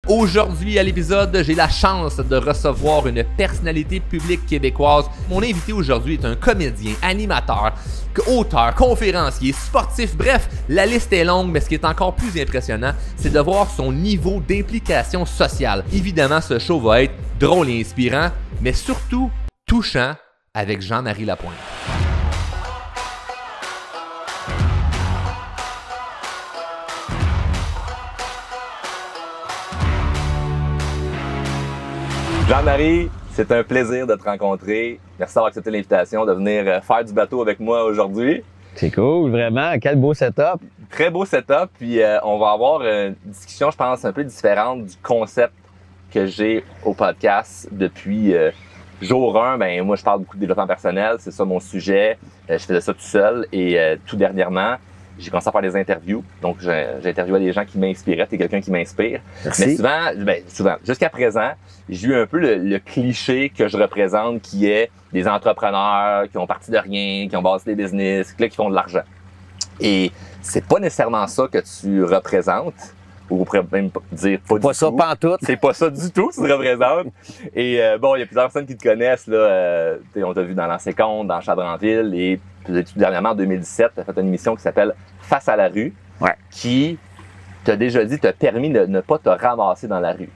Aujourd'hui à l'épisode, j'ai la chance de recevoir une personnalité publique québécoise. Mon invité aujourd'hui est un comédien, animateur, auteur, conférencier, sportif, bref, la liste est longue, mais ce qui est encore plus impressionnant, c'est de voir son niveau d'implication sociale. Évidemment, ce show va être drôle et inspirant, mais surtout touchant avec Jean-Marie Lapointe. Jean-Marie, c'est un plaisir de te rencontrer. Merci d'avoir accepté l'invitation de venir faire du bateau avec moi aujourd'hui. C'est cool, vraiment. Quel beau setup. Très beau setup. Puis on va avoir une discussion, je pense, un peu différente du concept que j'ai au podcast depuis jour 1. Ben, moi, je parle beaucoup de développement personnel. C'est ça mon sujet. Je faisais ça tout seul. Et tout dernièrement, j'ai commencé à faire des interviews. Donc, j'interviewais des gens qui m'inspiraient. T'es quelqu'un qui m'inspire. Merci. Mais souvent, jusqu'à présent, j'ai eu un peu le cliché que je représente qui est des entrepreneurs qui ont parti de rien, qui ont bâti des business, qui font de l'argent. Et c'est pas nécessairement ça que tu représentes. Ou on pourrait même dire pas du tout. Pas ça, pantoute. C'est pas ça du tout que tu représentes. Et bon, il y a plusieurs personnes qui te connaissent. Là, on t'a vu dans Lancer Compte, dans Chadranville. Et tout dernièrement, en 2017, tu as fait une émission qui s'appelle Face à la rue. Ouais. Qui t'a déjà dit, t'a permis de ne pas te ramasser dans la rue.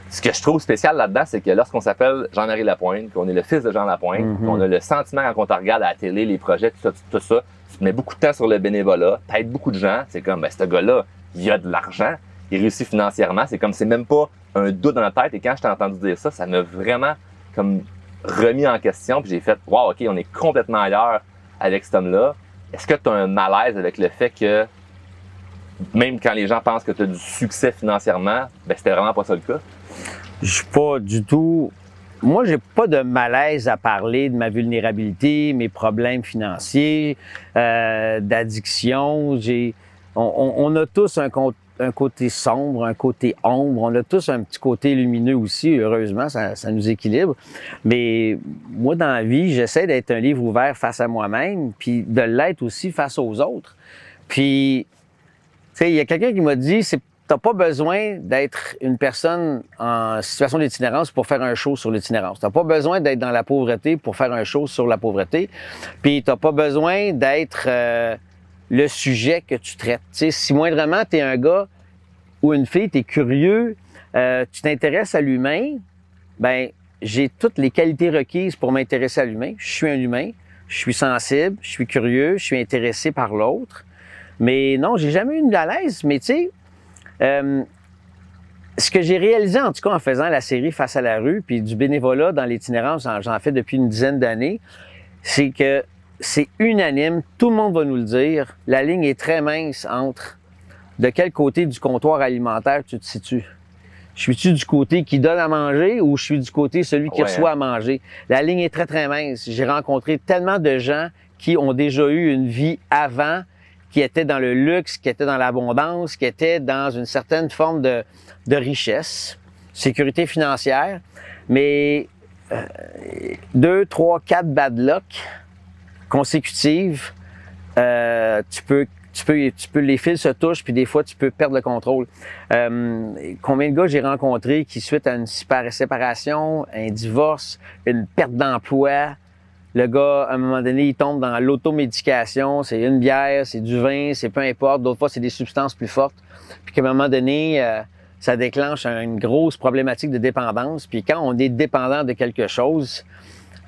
Ce que je trouve spécial là-dedans, c'est que lorsqu'on s'appelle Jean-Marie Lapointe, qu'on est le fils de Jean Lapointe, qu'on a le sentiment quand on te regarde à la télé, les projets, tout ça, tu te mets beaucoup de temps sur le bénévolat, t'aides beaucoup de gens, c'est comme, ben, ce gars-là, il a de l'argent, il réussit financièrement, c'est comme, c'est même pas un doute dans la tête, et quand je t'ai entendu dire ça, ça m'a vraiment, comme, remis en question, puis j'ai fait, wow, OK, on est complètement ailleurs avec cet homme-là. Est-ce que tu as un malaise avec le fait que, même quand les gens pensent que tu as du succès financièrement, ben, c'était vraiment pas ça le cas? Je suis pas du tout... Moi, j'ai pas de malaise à parler de ma vulnérabilité, mes problèmes financiers, d'addiction. On a tous un côté sombre, un côté ombre. On a tous un petit côté lumineux aussi, heureusement, ça nous équilibre. Mais moi, dans la vie, j'essaie d'être un livre ouvert face à moi-même, puis de l'être aussi face aux autres. Puis, tu sais, il y a quelqu'un qui m'a dit, t'as pas besoin d'être une personne en situation d'itinérance pour faire un show sur l'itinérance. T'as pas besoin d'être dans la pauvreté pour faire un show sur la pauvreté. Puis t'as pas besoin d'être le sujet que tu traites. T'sais, si moindrement t'es un gars ou une fille, t'es curieux, tu t'intéresses à l'humain, ben j'ai toutes les qualités requises pour m'intéresser à l'humain. Je suis un humain, je suis sensible, je suis curieux, je suis intéressé par l'autre. Mais non, j'ai jamais eu de malaise, mais tu sais, ce que j'ai réalisé, en tout cas, en faisant la série Face à la rue, puis du bénévolat dans l'itinérance, j'en fais depuis une dizaine d'années, c'est que c'est unanime, tout le monde va nous le dire, la ligne est très mince entre de quel côté du comptoir alimentaire tu te situes. Suis-tu du côté qui donne à manger ou je suis du côté celui qui reçoit à manger? La ligne est très, très mince. J'ai rencontré tellement de gens qui ont déjà eu une vie avant, qui étaient dans le luxe, qui étaient dans l'abondance, qui étaient dans une certaine forme de richesse, sécurité financière, mais 2, 3, 4 bad luck consécutives, tu peux les fils se touchent, puis des fois, tu peux perdre le contrôle. Combien de gars j'ai rencontrés qui, suite à une séparation, un divorce, une perte d'emploi, le gars, à un moment donné, il tombe dans l'automédication, c'est une bière, c'est du vin, c'est peu importe. D'autres fois, c'est des substances plus fortes. Puis qu'à un moment donné, ça déclenche une grosse problématique de dépendance. Puis quand on est dépendant de quelque chose,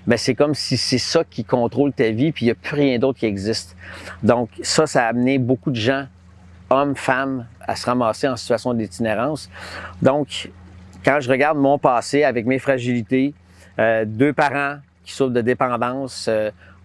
ben c'est comme si c'est ça qui contrôle ta vie, puis il n'y a plus rien d'autre qui existe. Donc ça a amené beaucoup de gens, hommes, femmes, à se ramasser en situation d'itinérance. Donc, quand je regarde mon passé avec mes fragilités, 2 parents qui souffrent de dépendance.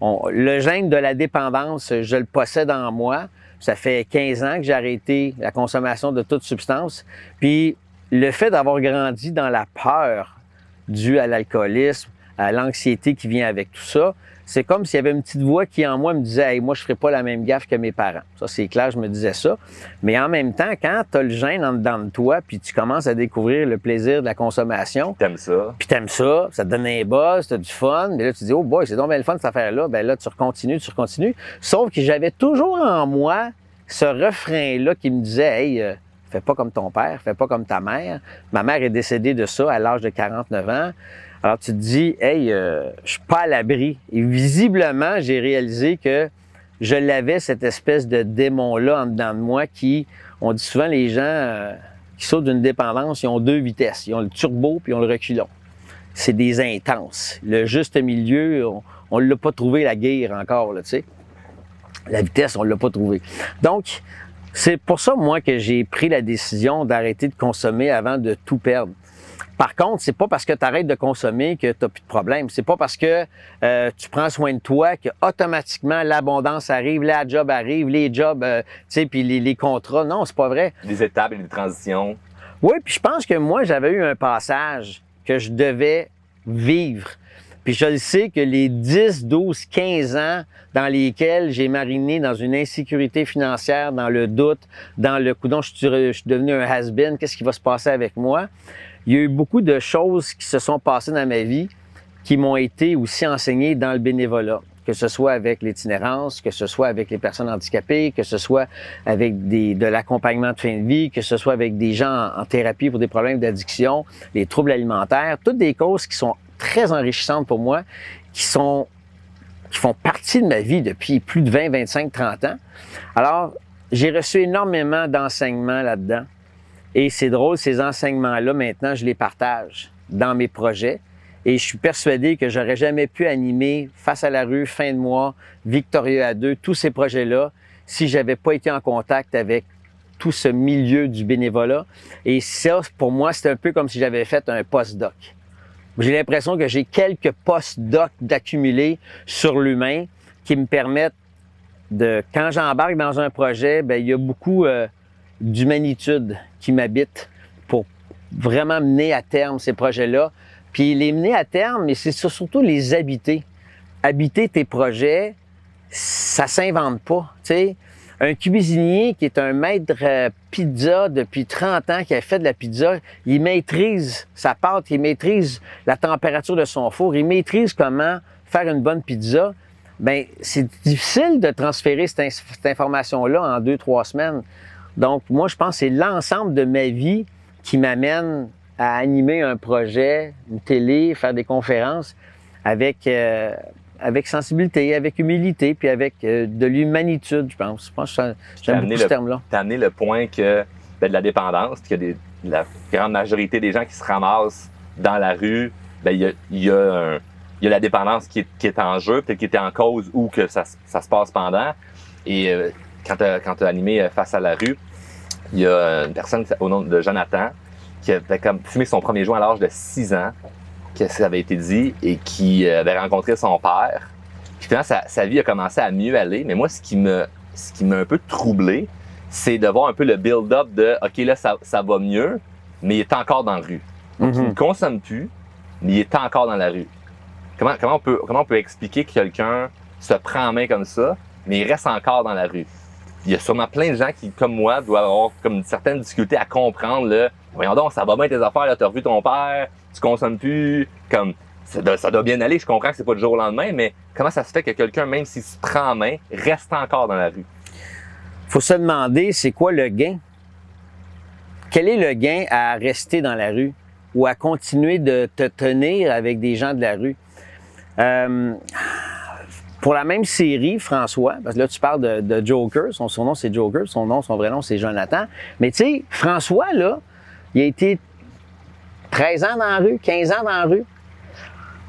Le gène de la dépendance, je le possède en moi. Ça fait 15 ans que j'ai arrêté la consommation de toute substance. Puis le fait d'avoir grandi dans la peur due à l'alcoolisme, à l'anxiété qui vient avec tout ça, c'est comme s'il y avait une petite voix qui en moi me disait « Hey, moi, je ferai pas la même gaffe que mes parents. » Ça, c'est clair, je me disais ça. Mais en même temps, quand tu as le gène en dedans de toi, puis tu commences à découvrir le plaisir de la consommation. T'aimes ça. Puis t'aimes ça, ça te donne un buzz, t'as du fun. Mais là, tu te dis « Oh boy, c'est donc bien le fun cette affaire-là. » Ben là, tu continues. Sauf que j'avais toujours en moi ce refrain-là qui me disait « Hey, fais pas comme ton père, fais pas comme ta mère. Ma mère est décédée de ça à l'âge de 49 ans. Alors tu te dis, hey, je suis pas à l'abri. Et visiblement, j'ai réalisé que je l'avais, cette espèce de démon-là en dedans de moi qui, on dit souvent, les gens qui sautent d'une dépendance, ils ont deux vitesses. Ils ont le turbo puis ils ont le reculon. C'est des intenses. Le juste milieu, on ne l'a pas trouvé, la guerre encore, là, tu sais. La vitesse, on ne l'a pas trouvé. Donc, c'est pour ça, moi, que j'ai pris la décision d'arrêter de consommer avant de tout perdre. Par contre, c'est pas parce que tu arrêtes de consommer que tu n'as plus de problème. C'est pas parce que tu prends soin de toi que automatiquement l'abondance arrive, la job arrive, les jobs, tu sais, puis les contrats. Non, c'est pas vrai. Des étapes et des transitions. Oui, puis je pense que moi, j'avais eu un passage que je devais vivre. Puis je le sais que les 10, 12, 15 ans dans lesquels j'ai mariné dans une insécurité financière, dans le doute, dans le coudon, je suis devenu un has-been, qu'est-ce qui va se passer avec moi? Il y a eu beaucoup de choses qui se sont passées dans ma vie qui m'ont été aussi enseignées dans le bénévolat, que ce soit avec l'itinérance, que ce soit avec les personnes handicapées, que ce soit avec de l'accompagnement de fin de vie, que ce soit avec des gens en thérapie pour des problèmes d'addiction, les troubles alimentaires, toutes des causes qui sont très enrichissantes pour moi, qui font partie de ma vie depuis plus de 20, 25, 30 ans. Alors, j'ai reçu énormément d'enseignements là-dedans. Et c'est drôle, ces enseignements-là, maintenant, je les partage dans mes projets. Et je suis persuadé que j'aurais jamais pu animer Face à la rue, Fin de mois, Victorieux à deux, tous ces projets-là, si j'avais pas été en contact avec tout ce milieu du bénévolat. Et ça, pour moi, c'est un peu comme si j'avais fait un post-doc. J'ai l'impression que j'ai quelques post-doc d'accumuler sur l'humain qui me permettent de, quand j'embarque dans un projet, bien, il y a beaucoup d'humanitude qui m'habite pour vraiment mener à terme ces projets-là. Puis les mener à terme, mais c'est surtout les habiter. Habiter tes projets, ça s'invente pas, tu sais. Un cuisinier qui est un maître pizza depuis 30 ans, qui a fait de la pizza, il maîtrise sa pâte, il maîtrise la température de son four, il maîtrise comment faire une bonne pizza. Bien, c'est difficile de transférer cette information-là en 2-3 semaines. Donc, moi, je pense que c'est l'ensemble de ma vie qui m'amène à animer un projet, une télé, faire des conférences avec sensibilité, avec humilité, puis avec de l'humanitude, je pense. Je pense que j'aime beaucoup ce terme-là. Tu as amené le point que de la dépendance, qu'il y a la grande majorité des gens qui se ramassent dans la rue, bien, il y a la dépendance qui est en jeu, peut-être qui était en cause ou que ça se passe pendant. Et quand tu as animé Face à la rue, il y a une personne au nom de Jonathan qui avait comme fumé son premier joint à l'âge de 6 ans, que ça avait été dit, et qui avait rencontré son père. Puis finalement, sa vie a commencé à mieux aller. Mais moi, ce qui m'a un peu troublé, c'est de voir un peu le build-up de « OK, là, ça va mieux, mais il est encore dans la rue. » Donc, il ne consomme plus, mais il est encore dans la rue. Comment on peut expliquer que quelqu'un se prend en main comme ça, mais il reste encore dans la rue? Il y a sûrement plein de gens qui, comme moi, doivent avoir comme une certaine difficulté à comprendre le « Voyons donc, ça va bien tes affaires, là, t'as revu ton père, tu consommes plus, comme ça doit bien aller, je comprends que c'est pas du jour au lendemain, mais comment ça se fait que quelqu'un, même s'il se prend en main, reste encore dans la rue? » Faut se demander, c'est quoi le gain? Quel est le gain à rester dans la rue ou à continuer de te tenir avec des gens de la rue? Pour la même série, François, parce que là, tu parles de Joker, son surnom, c'est Joker, son vrai nom, c'est Jonathan. Mais tu sais, François, là, il a été 13 ans dans la rue, 15 ans dans la rue.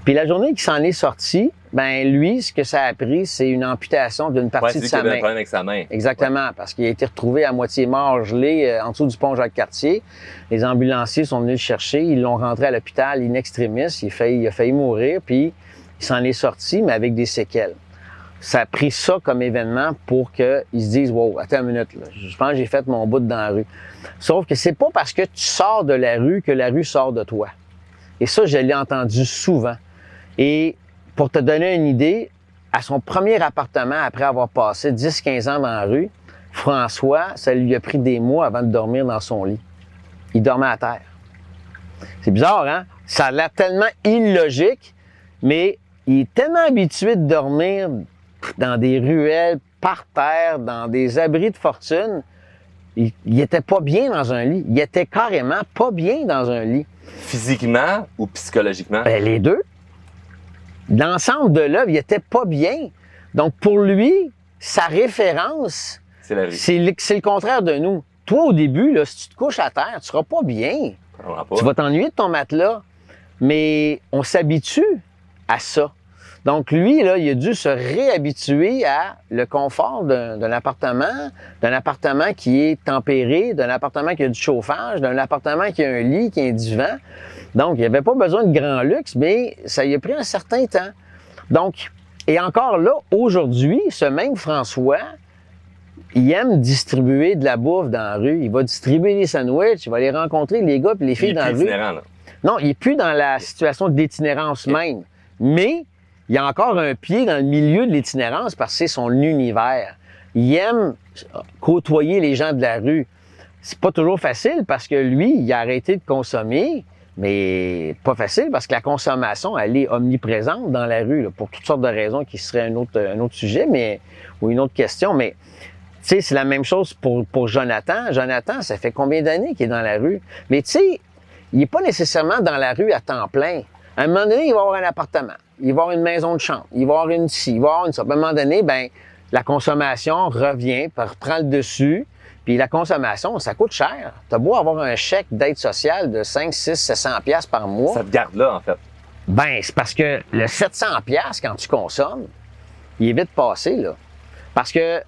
Puis la journée qu'il s'en est sorti, ben lui, ce que ça a pris, c'est une amputation d'une partie de sa main. Il avait un problème avec sa main. Exactement, parce qu'il a été retrouvé à moitié mort, gelé, en dessous du pont Jacques-Cartier. Les ambulanciers sont venus le chercher, ils l'ont rentré à l'hôpital in extremis, il a failli mourir, puis il s'en est sorti, mais avec des séquelles. Ça a pris ça comme événement pour qu'ils se disent « Wow, attends une minute, là, je pense que j'ai fait mon bout dans la rue. » Sauf que c'est pas parce que tu sors de la rue que la rue sort de toi. Et ça, je l'ai entendu souvent. Et pour te donner une idée, à son premier appartement, après avoir passé 10-15 ans dans la rue, François, ça lui a pris des mois avant de dormir dans son lit. Il dormait à terre. C'est bizarre, hein? Ça a l'air tellement illogique, mais il est tellement habitué de dormir dans des ruelles, par terre, dans des abris de fortune, Il était pas bien dans un lit. Il était carrément pas bien dans un lit. Physiquement ou psychologiquement? Ben, les deux. L'ensemble de l'œuvre, il était pas bien. Donc, pour lui, sa référence, C'est la rue. c'est le contraire de nous. Toi, au début, là, si tu te couches à terre, tu seras pas bien. Vraiment pas. Tu vas t'ennuyer de ton matelas. Mais on s'habitue à ça. Donc, lui, là, il a dû se réhabituer à le confort d'un appartement qui est tempéré, d'un appartement qui a du chauffage, d'un appartement qui a un lit, qui a un divan. Donc, il n'avait pas besoin de grand luxe, mais ça y a pris un certain temps. Donc, et encore là, aujourd'hui, ce même François, il aime distribuer de la bouffe dans la rue. Il va distribuer des sandwichs, il va aller rencontrer les gars et les filles Il est dans la plus rue. itinérant, là. Non, il n'est plus dans la situation d'itinérance même. Mais il a encore un pied dans le milieu de l'itinérance parce que c'est son univers. Il aime côtoyer les gens de la rue. C'est pas toujours facile parce que lui, il a arrêté de consommer, mais pas facile parce que la consommation, elle est omniprésente dans la rue, là, pour toutes sortes de raisons qui seraient un autre sujet, mais ou une autre question. Mais tu sais, c'est la même chose pour Jonathan. Jonathan, ça fait combien d'années qu'il est dans la rue? Mais tu sais, il n'est pas nécessairement dans la rue à temps plein. À un moment donné, il va avoir un appartement, il va avoir une maison de chambre, il va avoir une ci, il va avoir une ça. À un moment donné, ben, la consommation revient, prend le dessus, puis la consommation, ça coûte cher. Tu as beau avoir un chèque d'aide sociale de 5, 6, 700 pièces par mois. Ça te garde là, en fait. Ben, c'est parce que le 700 pièces quand tu consommes, il est vite passé, là. Parce que,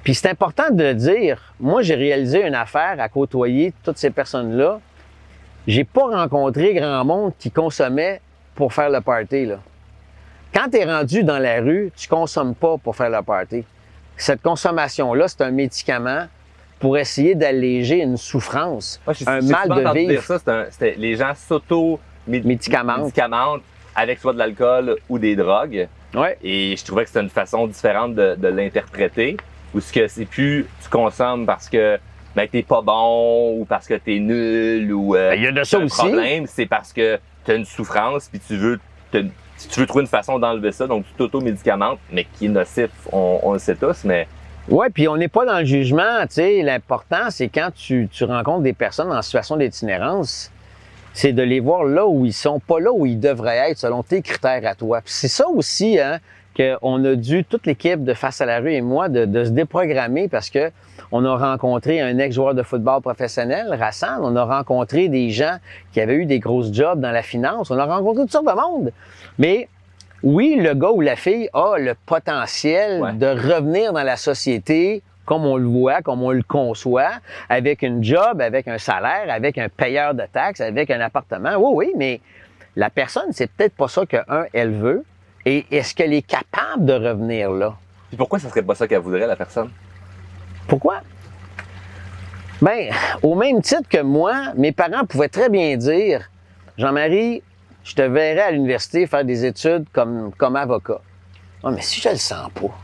puis c'est important de le dire, moi, j'ai réalisé une affaire à côtoyer toutes ces personnes-là. J'ai pas rencontré grand monde qui consommait pour faire le party, là. Quand tu es rendu dans la rue, tu consommes pas pour faire le party. Cette consommation-là, c'est un médicament pour essayer d'alléger une souffrance, Moi, un mal de vivre. Dire ça, c'était les gens Médicamentent. avec soit de l'alcool ou des drogues. Ouais. Et je trouvais que c'était une façon différente de l'interpréter. Ou ce que c'est plus tu consommes parce que ben, t'es pas bon ou parce que t'es nul ou il y a de ça t'as un aussi. problème, c'est parce que t'as une souffrance puis tu veux trouver une façon d'enlever ça, donc tu t'auto-médicamentes, mais qui est nocif, on le sait tous, mais Oui, puis on n'est pas dans le jugement, tu sais. L'important, c'est quand tu rencontres des personnes en situation d'itinérance, c'est de les voir là où ils sont, pas là où ils devraient être selon tes critères à toi. Puis c'est ça aussi, hein, qu'on a dû, toute l'équipe de Face à la rue et moi, de se déprogrammer parce que on a rencontré un ex-joueur de football professionnel, Rassan, on a rencontré des gens qui avaient eu des grosses jobs dans la finance, on a rencontré toutes sortes de monde. Mais oui, le gars ou la fille a le potentiel de revenir dans la société comme on le voit, comme on le conçoit, avec une job, avec un salaire, avec un payeur de taxes, avec un appartement. Oui, oui, mais la personne, c'est peut-être pas ça elle veut. Et est-ce qu'elle est capable de revenir là? puis pourquoi ça serait pas ça qu'elle voudrait, la personne? Pourquoi? Bien, au même titre que moi, mes parents pouvaient très bien dire « Jean-Marie, je te verrai à l'université faire des études comme avocat. » Ah, mais si je le sens pas,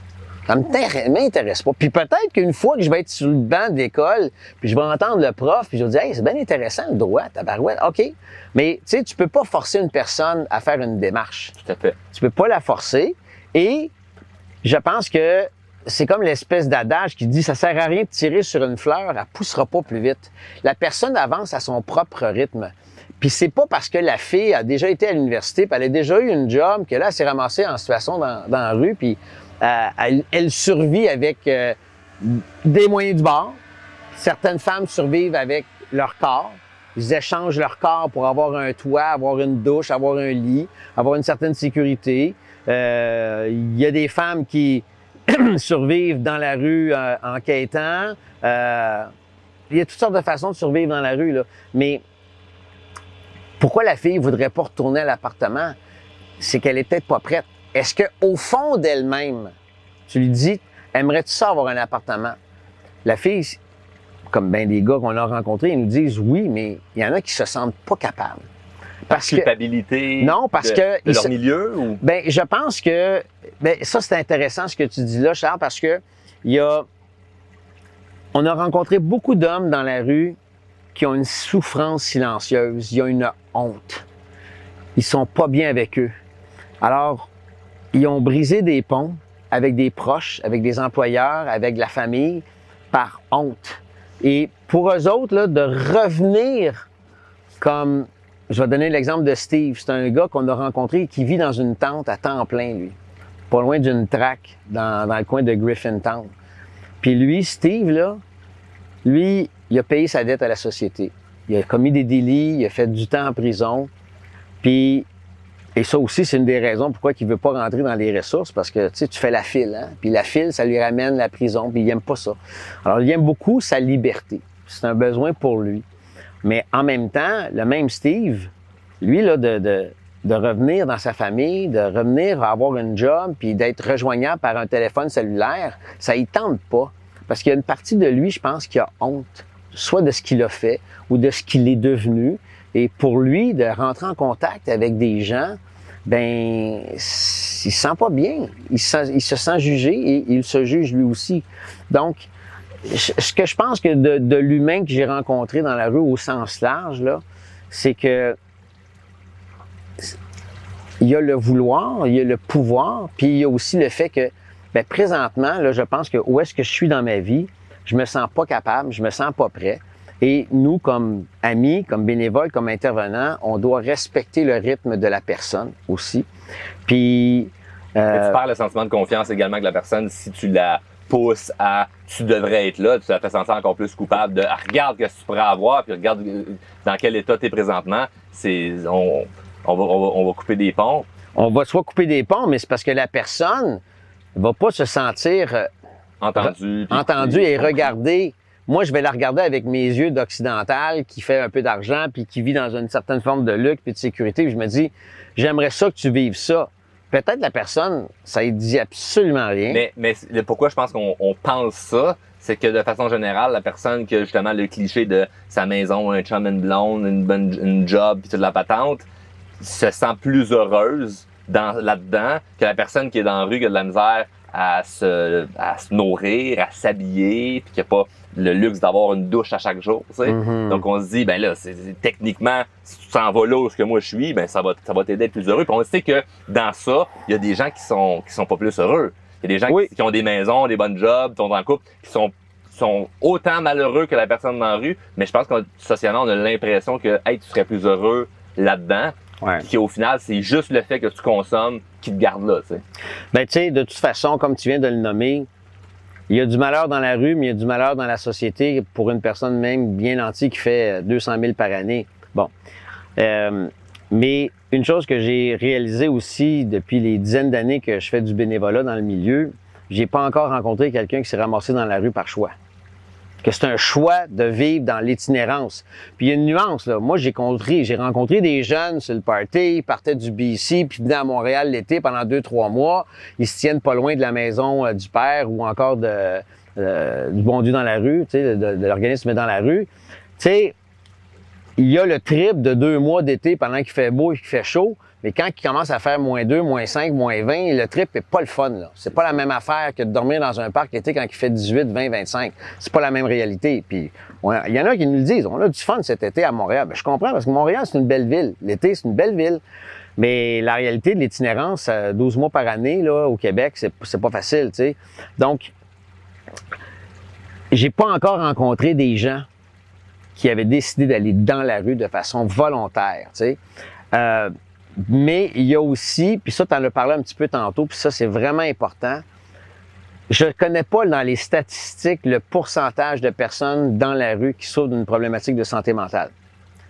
ça m'intéresse pas. Puis peut-être qu'une fois que je vais être sur le banc de l'école, puis je vais entendre le prof, puis je vais dire « Hey, c'est bien intéressant le droit, tabarouette. » OK. Mais tu sais, tu peux pas forcer une personne à faire une démarche. Tout à fait. Tu peux pas la forcer. Et je pense que c'est comme l'espèce d'adage qui dit « ça sert à rien de tirer sur une fleur, elle poussera pas plus vite ». La personne avance à son propre rythme. Puis c'est pas parce que la fille a déjà été à l'université, puis elle a déjà eu une job, que là, elle s'est ramassée en situation dans la rue, puis elle survit avec des moyens du bord. Certaines femmes survivent avec leur corps. Ils échangent leur corps pour avoir un toit, avoir une douche, avoir un lit, avoir une certaine sécurité. Il y a des femmes qui survivent dans la rue en quêtant. Il y a toutes sortes de façons de survivre dans la rue, là. Mais pourquoi la fille voudrait pas retourner à l'appartement? C'est qu'elle est peut-être pas prête. Est-ce qu'au fond d'elle-même, tu lui dis, aimerais-tu ça avoir un appartement? La fille, comme bien des gars qu'on a rencontrés, ils nous disent oui, mais il y en a qui se sentent pas capables. Parce culpabilité non, parce que de leur milieu? Ou? Ben, je pense que ça, c'est intéressant ce que tu dis là, Charles, parce que on a rencontré beaucoup d'hommes dans la rue qui ont une souffrance silencieuse, il y a une honte. Ils sont pas bien avec eux. Alors, ils ont brisé des ponts avec des proches, avec des employeurs, avec la famille, par honte. Et pour eux autres, là, de revenir comme... Je vais donner l'exemple de Steve. C'est un gars qu'on a rencontré qui vit dans une tente à temps plein, lui. Pas loin d'une traque, dans le coin de Griffintown. Puis lui, Steve, là, lui, il a payé sa dette à la société. Il a commis des délits, il a fait du temps en prison. Puis, et ça aussi, c'est une des raisons pourquoi il veut pas rentrer dans les ressources, parce que, tu sais, tu fais la file, hein? Puis la file, ça lui ramène la prison, puis il aime pas ça. Alors, il aime beaucoup sa liberté. C'est un besoin pour lui. Mais en même temps, le même Steve, lui, là, de revenir dans sa famille, de revenir avoir une job, puis d'être rejoignable par un téléphone cellulaire, ça y tente pas. Parce qu'il y a une partie de lui, je pense, qui a honte, soit de ce qu'il a fait ou de ce qu'il est devenu. Et pour lui, de rentrer en contact avec des gens, ben, il se sent pas bien. Il se sent jugé et il se juge lui aussi. Donc, ce que je pense que de l'humain que j'ai rencontré dans la rue au sens large, là, c'est que il y a le vouloir, il y a le pouvoir, puis il y a aussi le fait que, ben, présentement, là, je pense que où est-ce que je suis dans ma vie, je me sens pas capable, je me sens pas prêt. Et nous, comme amis, comme bénévoles, comme intervenants, on doit respecter le rythme de la personne aussi. Puis... tu perds le sentiment de confiance également que la personne, si tu la pousse à « tu devrais être là », tu la fais sentir encore plus coupable de « regarde ce que tu pourrais avoir, puis regarde dans quel état tu es présentement ». On va couper des ponts. On va soit couper des ponts, mais c'est parce que la personne va pas se sentir entendue et regardée. Moi, je vais la regarder avec mes yeux d'occidental qui fait un peu d'argent puis qui vit dans une certaine forme de luxe puis de sécurité. Puis je me dis, j'aimerais ça que tu vives ça. Peut-être la personne, ça ne dit absolument rien. Mais pourquoi je pense qu'on pense ça, c'est que de façon générale, la personne qui a justement le cliché de sa maison, un chum, une blonde, une job puis toute la patente, se sent plus heureuse là-dedans que la personne qui est dans la rue qui a de la misère à se nourrir, à s'habiller, puis qui n'a pas le luxe d'avoir une douche à chaque jour. Tu sais? Mm-hmm. Donc on se dit, ben là, techniquement, si tu t'en vas là où moi je suis, ben ça va t'aider à être plus heureux. Puis on sait que dans ça, il y a des gens qui sont pas plus heureux. Il y a des gens qui ont des maisons, des bonnes jobs, qui sont dans le couple, qui sont autant malheureux que la personne dans la rue, mais je pense que socialement, on a l'impression que hey, tu serais plus heureux là-dedans. Ouais. Puis qu'au final, c'est juste le fait que tu consommes qui te garde là, tu sais. Ben, tu sais, de toute façon, comme tu viens de le nommer, il y a du malheur dans la rue, mais il y a du malheur dans la société pour une personne même bien nantie qui fait 200 000 par année. Bon. Mais une chose que j'ai réalisée aussi depuis les dizaines d'années que je fais du bénévolat dans le milieu, j'ai pas encore rencontré quelqu'un qui s'est ramassé dans la rue par choix. Que c'est un choix de vivre dans l'itinérance. Puis il y a une nuance, là. Moi, j'ai rencontré des jeunes sur le party, ils partaient du BC, puis venaient à Montréal l'été pendant 2-3 mois. Ils se tiennent pas loin de la maison du père ou encore du Bon Dieu dans la rue, tu sais, de l'organisme dans la rue. Tu sais, il y a le trip de 2 mois d'été pendant qu'il fait beau et qu'il fait chaud, mais quand il commence à faire -2, -5, -20, le trip est pas le fun, là. C'est pas la même affaire que de dormir dans un parc l'été quand il fait 18, 20, 25. C'est pas la même réalité. Puis, il y en a qui nous le disent. On a du fun cet été à Montréal. Ben, je comprends parce que Montréal, c'est une belle ville. L'été, c'est une belle ville. Mais la réalité de l'itinérance, 12 mois par année, là, au Québec, c'est pas facile, tu sais. Donc, j'ai pas encore rencontré des gens qui avaient décidé d'aller dans la rue de façon volontaire, tu sais. Mais il y a aussi, puis ça, tu en as parlé un petit peu tantôt, puis ça, c'est vraiment important. Je ne connais pas dans les statistiques le pourcentage de personnes dans la rue qui souffrent d'une problématique de santé mentale.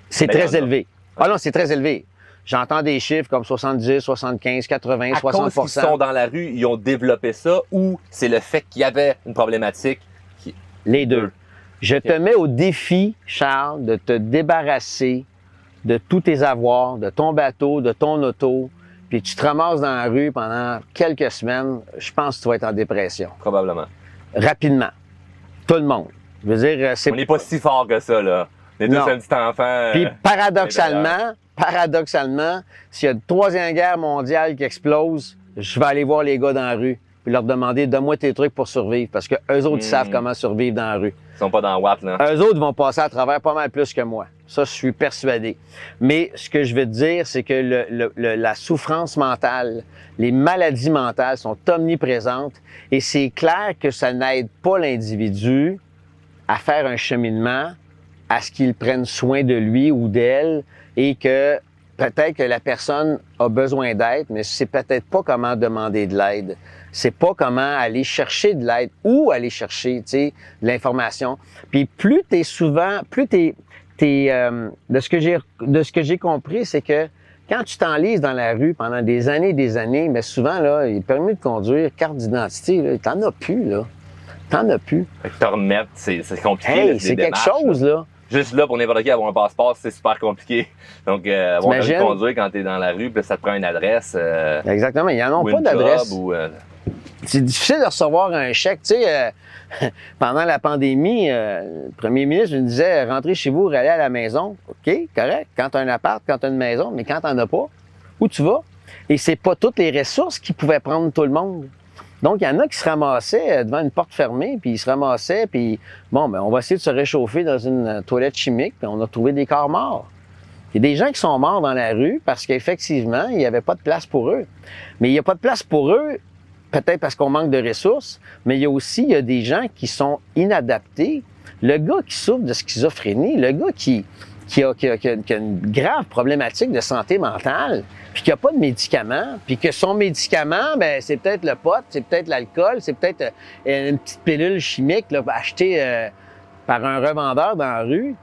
C'est très élevé. Ah non, c'est très élevé. J'entends des chiffres comme 70, 75, 80, 60%. À cause qu'ils sont dans la rue, ils ont développé ça ou c'est le fait qu'il y avait une problématique? Les deux. Je te mets au défi, Charles, de te débarrasser de tous tes avoirs, de ton bateau, de ton auto, puis tu te ramasses dans la rue pendant quelques semaines, je pense que tu vas être en dépression. Probablement. Rapidement. Tout le monde. Je veux dire, on n'est pas si fort que ça, là. On est tous un petit enfant. Puis paradoxalement, s'il y a une 3e guerre mondiale qui explose, je vais aller voir les gars dans la rue puis leur demander « Donne-moi tes trucs pour survivre », parce que eux autres, ils savent comment survivre dans la rue. Ils sont pas dans Watt, là. Eux autres vont passer à travers pas mal plus que moi. Ça, je suis persuadé. Mais ce que je veux te dire, c'est que la souffrance mentale, les maladies mentales sont omniprésentes et c'est clair que ça n'aide pas l'individu à faire un cheminement, à ce qu'il prenne soin de lui ou d'elle et que peut-être que la personne a besoin d'aide, mais c'est peut-être pas comment demander de l'aide. C'est pas comment aller chercher de l'aide ou aller chercher, tu sais, de l'information. Puis plus de ce que j'ai compris, c'est que quand tu t'enlises dans la rue pendant des années, mais souvent, là, il permis de conduire, carte d'identité, là, t'en as plus, là. T'en as plus. Fait que te remettre, c'est compliqué. Hey, c'est quelque chose, là. Juste là, pour n'importe qui, avoir un passeport, c'est super compliqué. Donc, avoir un permis de conduire quand t'es dans la rue, puis ça te prend une adresse. Exactement, ils n'en ont pas d'adresse. C'est difficile de recevoir un chèque. Tu sais, pendant la pandémie, le premier ministre me disait « Rentrez chez vous, allez à la maison. » OK, correct. Quand tu as un appart, quand tu as une maison, mais quand tu n'en as pas, où tu vas? Et c'est pas toutes les ressources qui pouvaient prendre tout le monde. Donc, il y en a qui se ramassaient devant une porte fermée, puis ils se ramassaient, puis bon, ben on va essayer de se réchauffer dans une toilette chimique, puis on a trouvé des corps morts. Il y a des gens qui sont morts dans la rue parce qu'effectivement, il n'y avait pas de place pour eux. Mais il n'y a pas de place pour eux, peut-être parce qu'on manque de ressources, mais il y a des gens qui sont inadaptés. Le gars qui souffre de schizophrénie, le gars qui a une grave problématique de santé mentale, puis qui n'a pas de médicament, puis que son médicament, ben c'est peut-être le pot, c'est peut-être l'alcool, c'est peut-être une petite pilule chimique là, achetée par un revendeur dans la rue.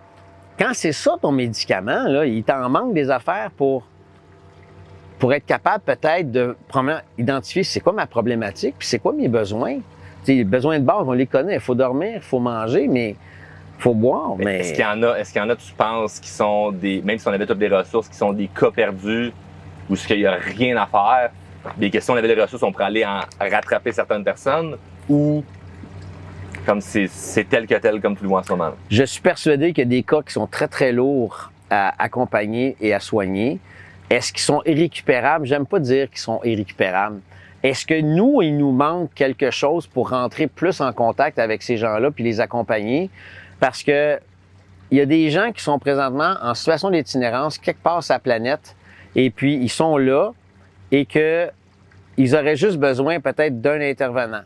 Quand c'est ça ton médicament, là, il t'en manque des affaires pour être capable peut-être de identifier c'est quoi ma problématique, puis c'est quoi mes besoins. T'sais, les besoins de base, on les connaît. Il faut dormir, il faut manger, mais il faut boire. Mais... Est-ce qu'il y en a, tu penses, qui sont des, même si on avait toutes les ressources, qui sont des cas perdus, où il n'y a rien à faire, des questions, on avait les ressources, on pourrait aller en rattraper certaines personnes, ou comme c'est tel que tel, comme tu le vois en ce moment? Je suis persuadé qu'il y a des cas qui sont très, très lourds à accompagner et à soigner. Est-ce qu'ils sont irrécupérables? J'aime pas dire qu'ils sont irrécupérables. Est-ce que nous, il nous manque quelque chose pour rentrer plus en contact avec ces gens-là puis les accompagner? Parce que il y a des gens qui sont présentement en situation d'itinérance quelque part sur la planète et puis ils sont là et que ils auraient juste besoin peut-être d'un intervenant,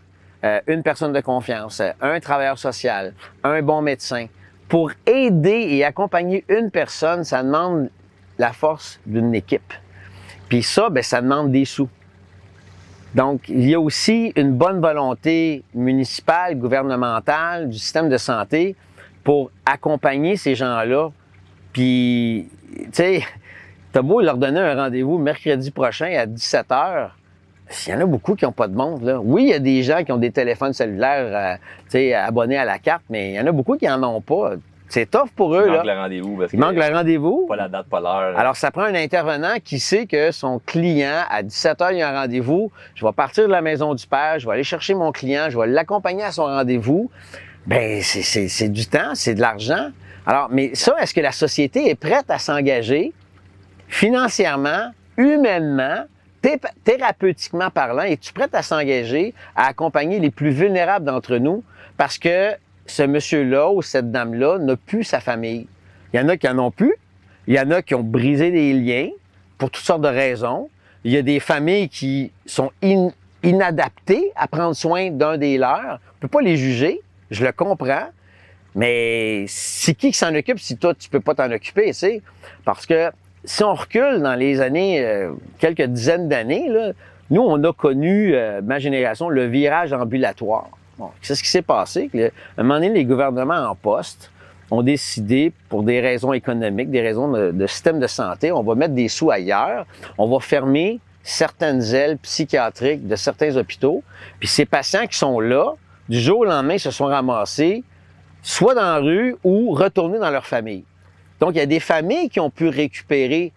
une personne de confiance, un travailleur social, un bon médecin. Pour aider et accompagner une personne, ça demande la force d'une équipe. Puis ça, ben, ça demande des sous. Donc, il y a aussi une bonne volonté municipale, gouvernementale, du système de santé pour accompagner ces gens-là. Puis, tu sais, t'as beau leur donner un rendez-vous mercredi prochain à 17h, il y en a beaucoup qui n'ont pas de montre, là. Oui, il y a des gens qui ont des téléphones cellulaires, tu sais, abonnés à la carte, mais il y en a beaucoup qui n'en ont pas. C'est tough pour eux, là. Il manque le rendez-vous. Il manque le rendez-vous. Pas la date, pas l'heure. Alors, ça prend un intervenant qui sait que son client, à 17h, il y a un rendez-vous. Je vais partir de la maison du père, je vais aller chercher mon client, je vais l'accompagner à son rendez-vous. Ben, c'est du temps, c'est de l'argent. Alors, mais ça, est-ce que la société est prête à s'engager financièrement, humainement, thérapeutiquement parlant? Es-tu prête à s'engager à accompagner les plus vulnérables d'entre nous? Parce que ce monsieur-là ou cette dame-là n'a plus sa famille. Il y en a qui en ont plus. Il y en a qui ont brisé des liens pour toutes sortes de raisons. Il y a des familles qui sont inadaptées à prendre soin d'un des leurs. On ne peut pas les juger. Je le comprends. Mais c'est qui s'en occupe si toi, tu peux pas t'en occuper, tu sais? Parce que si on recule dans les années, quelques dizaines d'années, là, nous, on a connu, ma génération, le virage ambulatoire. Bon, c'est ce qui s'est passé. À un moment donné, les gouvernements en poste ont décidé, pour des raisons économiques, des raisons de système de santé, on va mettre des sous ailleurs, on va fermer certaines ailes psychiatriques de certains hôpitaux. Puis ces patients qui sont là, du jour au lendemain, se sont ramassés soit dans la rue ou retournés dans leur famille. Donc, il y a des familles qui ont pu récupérer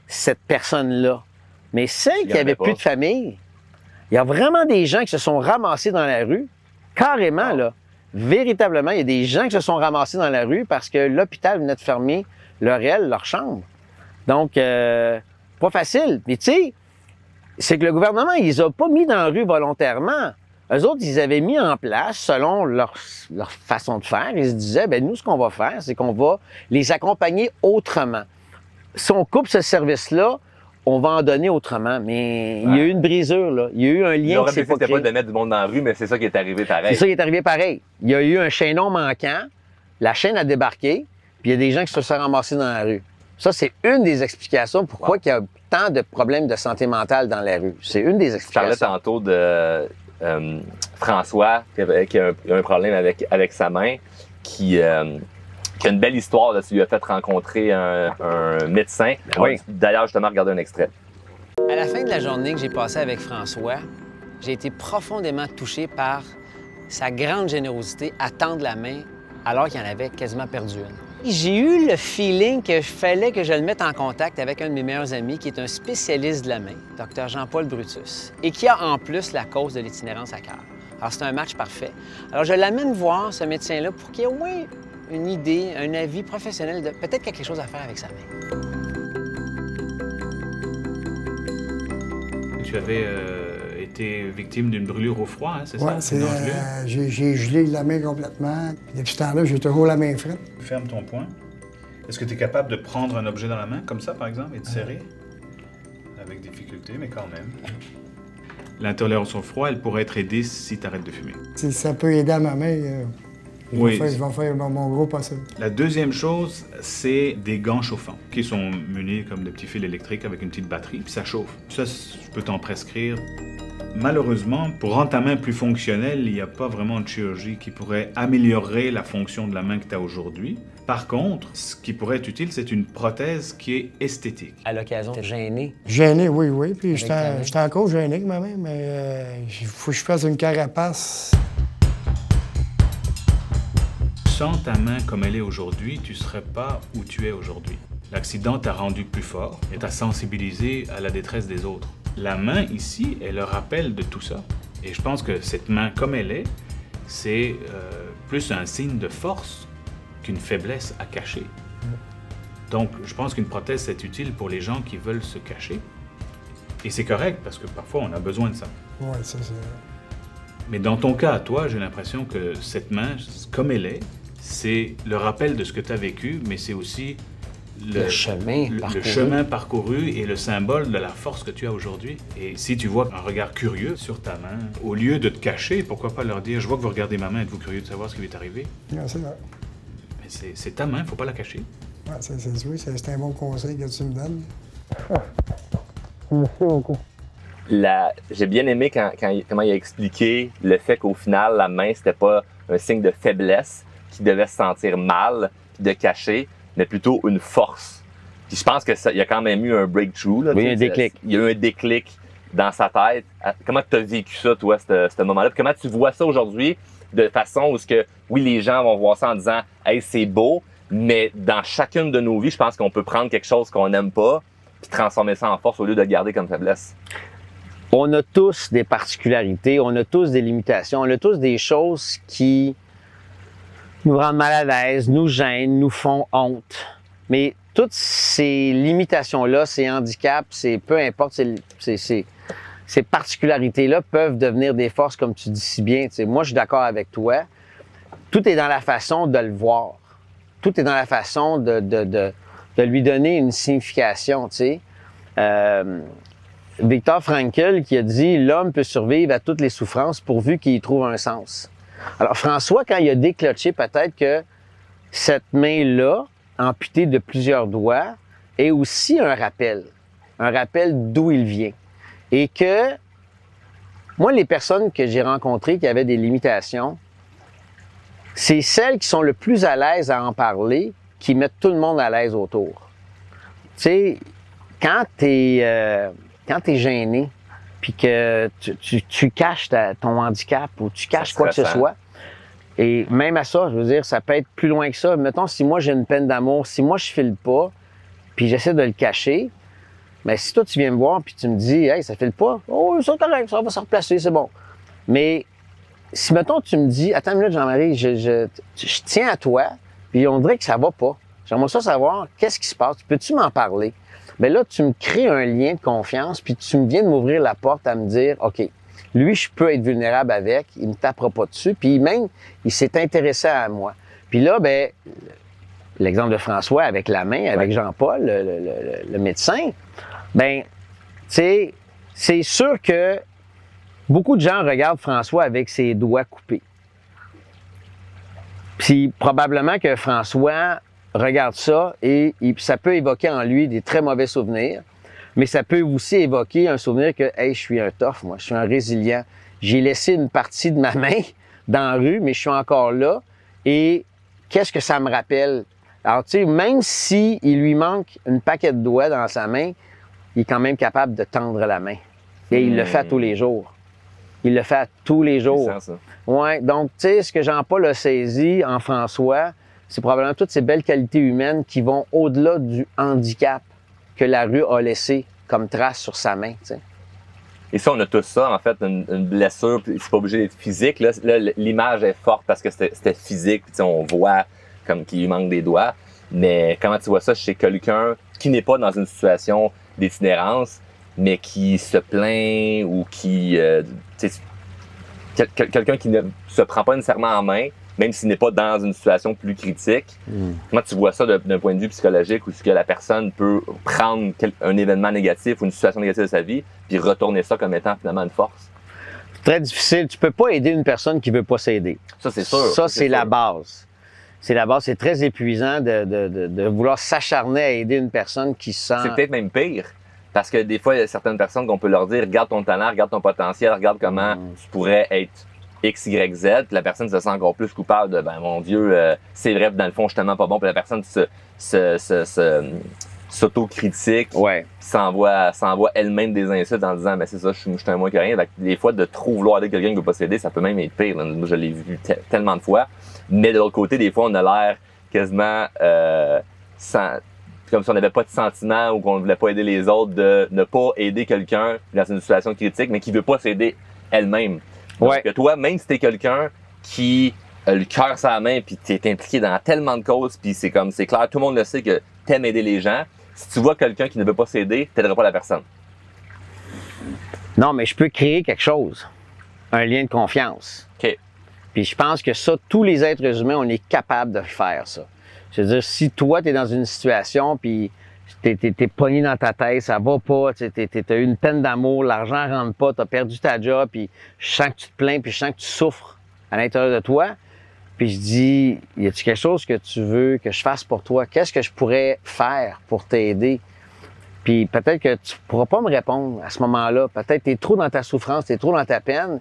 cette personne-là. Mais celles qui n'avaient plus de famille, il y a vraiment des gens qui se sont ramassés dans la rue. Carrément, là. Véritablement, il y a des gens qui se sont ramassés dans la rue parce que l'hôpital venait de fermer leur chambre. Donc, pas facile. Mais tu sais, c'est que le gouvernement, il les a pas mis dans la rue volontairement. Eux autres, ils avaient mis en place, selon leur façon de faire, ils se disaient, ben nous, ce qu'on va faire, c'est qu'on va les accompagner autrement. Si on coupe ce service-là, on va en donner autrement. Mais il y a eu une brisure, là. Il y a eu un lien qui s'est pas créé. C'était pas de mettre du monde dans la rue, mais c'est ça qui est arrivé pareil. C'est ça qui est arrivé pareil. Il y a eu un chaînon manquant. la chaîne a débarqué, puis il y a des gens qui se sont ramassés dans la rue. Ça, c'est une des explications pourquoi il y a tant de problèmes de santé mentale dans la rue. C'est une des explications. Je parlais tantôt de François qui a un problème avec sa main, qui a une belle histoire. Là, tu lui as fait rencontrer un médecin. Oui. D'ailleurs, justement, regardez un extrait. À la fin de la journée que j'ai passée avec François, j'ai été profondément touché par sa grande générosité à tendre la main alors qu'il en avait quasiment perdu une. J'ai eu le feeling qu'il fallait que je le mette en contact avec un de mes meilleurs amis qui est un spécialiste de la main, Dr Jean-Paul Brutus, et qui a en plus la cause de l'itinérance à cœur. Alors c'est un match parfait. Alors je l'amène voir ce médecin-là pour qu'il ait au moins une idée, un avis professionnel de peut-être quelque chose à faire avec sa main. Tu avais été victime d'une brûlure au froid, hein, c'est Ouais, ça? C'est dangereux. J'ai gelé la main complètement. Depuis ce temps-là, j'ai toujours la main frette. Ferme ton poing. Est-ce que tu es capable de prendre un objet dans la main, comme ça, par exemple, et de serrer? Avec difficulté, mais quand même. L'intolérance au froid, elle pourrait être aidée si tu arrêtes de fumer. Si ça peut aider à ma main, Oui. je vais faire mon gros possible. La deuxième chose, c'est des gants chauffants, qui sont munis comme des petits fils électriques avec une petite batterie, puis ça chauffe. Ça, je peux t'en prescrire. Malheureusement, pour rendre ta main plus fonctionnelle, il n'y a pas vraiment de chirurgie qui pourrait améliorer la fonction de la main que tu as aujourd'hui. Par contre, ce qui pourrait être utile, c'est une prothèse qui est esthétique. À l'occasion, t'es gêné. Gêné, oui. Puis Avec ta main. j'étais encore gêné avec ma main, mais il faut que je fasse une carapace. Sans ta main comme elle est aujourd'hui, tu ne serais pas où tu es aujourd'hui. L'accident t'a rendu plus fort et t'a sensibilisé à la détresse des autres. La main ici est le rappel de tout ça. Et je pense que cette main comme elle est, c'est plus un signe de force qu'une faiblesse à cacher. Donc je pense qu'une prothèse c'est utile pour les gens qui veulent se cacher. Et c'est correct parce que parfois on a besoin de ça. Oui, ça, c'est... Mais dans ton cas, à toi, j'ai l'impression que cette main, comme elle est, c'est le rappel de ce que tu as vécu, mais c'est aussi Le chemin le parcouru. chemin parcouru et le symbole de la force que tu as aujourd'hui. Et si tu vois un regard curieux sur ta main, au lieu de te cacher, pourquoi pas leur dire « Je vois que vous regardez ma main, êtes-vous curieux de savoir ce qui lui est arrivé? Non, c'est vrai. » Mais c'est ta main, il ne faut pas la cacher. Ouais, c'est un bon conseil que tu me donnes. Merci beaucoup. J'ai bien aimé comment il a expliqué le fait qu'au final, la main, c'était pas un signe de faiblesse qui devait se sentir mal puis de cacher, mais plutôt une force. Puis je pense qu'il y a quand même eu un breakthrough. Là, Oui, un déclic. Il y a eu un déclic dans sa tête. Comment tu as vécu ça, toi, ce moment-là? Puis comment tu vois ça aujourd'hui de façon où oui, les gens vont voir ça en disant « Hey, c'est beau », mais dans chacune de nos vies, je pense qu'on peut prendre quelque chose qu'on n'aime pas puis transformer ça en force au lieu de le garder comme faiblesse. On a tous des particularités, on a tous des limitations, on a tous des choses qui nous rendent mal à l'aise, nous gênent, nous font honte. Mais toutes ces limitations-là, ces handicaps, peu importe, ces particularités-là peuvent devenir des forces, comme tu dis si bien. T'sais, moi, je suis d'accord avec toi. Tout est dans la façon de le voir. Tout est dans la façon de lui donner une signification, tu sais. Viktor Frankl qui a dit « L'homme peut survivre à toutes les souffrances pourvu qu'il y trouve un sens ». Alors François, quand il a déclenché peut-être que cette main-là, amputée de plusieurs doigts, est aussi un rappel d'où il vient. Et que moi, les personnes que j'ai rencontrées qui avaient des limitations, c'est celles qui sont le plus à l'aise à en parler, qui mettent tout le monde à l'aise autour. Tu sais, quand t'es gêné, puis que tu caches ton handicap ou tu caches quoi que ce soit, et même à ça, je veux dire, ça peut être plus loin que ça. Mettons, si moi j'ai une peine d'amour, si moi je file pas, puis j'essaie de le cacher, mais si toi tu viens me voir puis tu me dis « Hey, ça file pas », « Oh, c'est correct, ça va se replacer, c'est bon. » Mais si, mettons, tu me dis « Attends une minute, Jean-Marie, je tiens à toi, puis on dirait que ça va pas. J'aimerais ça savoir, qu'est-ce qui se passe? Peux-tu m'en parler? » Bien là, tu me crées un lien de confiance, puis tu me viens de m'ouvrir la porte à me dire, OK, lui, je peux être vulnérable avec, il ne me tapera pas dessus, puis même, il s'est intéressé à moi. Puis là, ben, l'exemple de François avec la main, avec Jean-Paul, le médecin, ben, tu sais, c'est sûr que beaucoup de gens regardent François avec ses doigts coupés. Puis probablement que François regarde ça et ça peut évoquer en lui des très mauvais souvenirs, mais ça peut aussi évoquer un souvenir que « Hey, je suis un tough, moi, je suis un résilient. J'ai laissé une partie de ma main dans la rue, mais je suis encore là. Et qu'est-ce que ça me rappelle? » Alors, tu sais, même s'il lui manque une paquet de doigts dans sa main, il est quand même capable de tendre la main. Et il le fait à tous les jours. Il le fait à tous les jours. Ouais, donc, tu sais, ce que Jean-Paul a saisi en François, c'est probablement toutes ces belles qualités humaines qui vont au-delà du handicap que la rue a laissé comme trace sur sa main, tu sais. Et ça, on a tous ça, en fait, une blessure, puis c'est pas obligé d'être physique. Là, l'image est forte parce que c'était physique, puis on voit comme qu'il lui manque des doigts. Mais comment tu vois ça chez quelqu'un qui n'est pas dans une situation d'itinérance, mais qui se plaint ou qui... quelqu'un qui ne se prend pas nécessairement en main, même s'il n'est pas dans une situation plus critique. Comment tu vois ça d'un point de vue psychologique, où est-ce que la personne peut prendre un événement négatif ou une situation négative de sa vie, puis retourner ça comme étant finalement une force? Très difficile. Tu peux pas aider une personne qui veut pas s'aider. Ça, c'est sûr. Ça, c'est la base. C'est la base. C'est très épuisant de vouloir s'acharner à aider une personne qui se sent... C'est peut-être même pire. Parce que des fois, il y a certaines personnes qu'on peut leur dire « Regarde ton talent, regarde ton potentiel, regarde comment tu pourrais être X, Y, Z. » Puis la personne se sent encore plus coupable de « Ben mon Dieu, c'est vrai, dans le fond, je suis tellement pas bon. » Puis la personne s'autocritique, s'envoie elle-même des insultes en disant « Mais c'est ça, je suis un moins que rien. » Des fois, de trop vouloir aider quelqu'un qui ne veut pas s'aider, ça peut même être pire. Moi, je l'ai vu tellement de fois. Mais de l'autre côté, des fois, on a l'air quasiment comme si on n'avait pas de sentiment ou qu'on ne voulait pas aider les autres, de ne pas aider quelqu'un dans une situation critique, mais qui ne veut pas s'aider elle-même. Donc, que toi, même si tu es quelqu'un qui a le cœur sur la main, puis tu es impliqué dans tellement de causes, puis c'est clair, tout le monde le sait que tu aimes aider les gens, si tu vois quelqu'un qui ne veut pas s'aider, tu n'aideras pas la personne. Non, mais je peux créer quelque chose. Un lien de confiance. OK. Puis je pense que ça, tous les êtres humains, on est capable de faire ça. Je veux dire, si toi, tu es dans une situation, puis t'es pogné dans ta tête, ça va pas, t'as eu une peine d'amour, l'argent rentre pas, t'as perdu ta job, puis je sens que tu te plains, puis je sens que tu souffres à l'intérieur de toi, puis je dis, y a-tu quelque chose que tu veux que je fasse pour toi? Qu'est-ce que je pourrais faire pour t'aider? Puis peut-être que tu pourras pas me répondre à ce moment-là. Peut-être que t'es trop dans ta souffrance, t'es trop dans ta peine,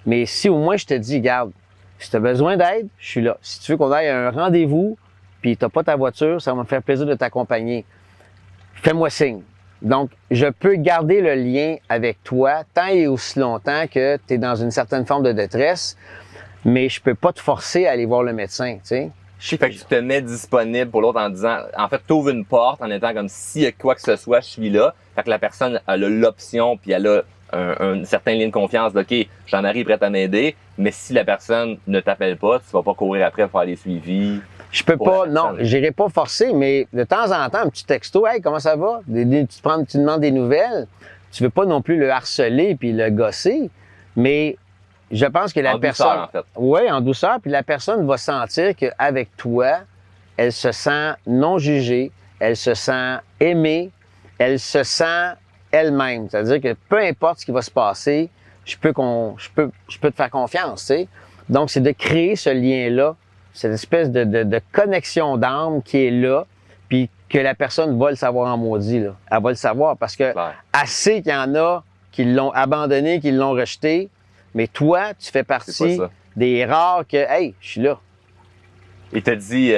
mais si au moins je te dis, regarde, si tu as besoin d'aide, je suis là. Si tu veux qu'on aille à un rendez-vous, puis tu n'as pas ta voiture, ça va me faire plaisir de t'accompagner. Fais-moi signe. Donc, je peux garder le lien avec toi tant et aussi longtemps que tu es dans une certaine forme de détresse, mais je peux pas te forcer à aller voir le médecin, tu sais. Fait que tu te mets disponible pour l'autre en disant, en fait, tu ouvres une porte en étant comme s'il y a quoi que ce soit, je suis là. Fait que la personne elle a l'option, puis elle a un certain lien de confiance de, OK, Jean-Marie est prête à m'aider, mais si la personne ne t'appelle pas, tu vas pas courir après pour faire les suivis. Je peux pas, non, j'irai pas forcer, mais de temps en temps, un petit texto, hey, comment ça va? Tu demandes des nouvelles. Tu veux pas non plus le harceler puis le gosser, mais je pense que la personne. En douceur, en fait. Oui, en douceur, puis la personne va sentir qu'avec toi, elle se sent non jugée, elle se sent aimée, elle se sent elle-même. C'est-à-dire que peu importe ce qui va se passer, je peux te faire confiance, tu sais. Donc, c'est de créer ce lien-là, cette espèce de connexion d'âme qui est là, puis que la personne va le savoir en maudit, là. Elle va le savoir parce que assez qu'il y en a qui l'ont abandonné, qui l'ont rejeté, mais toi, tu fais partie des rares que, hey, je suis là. Il t'a dit,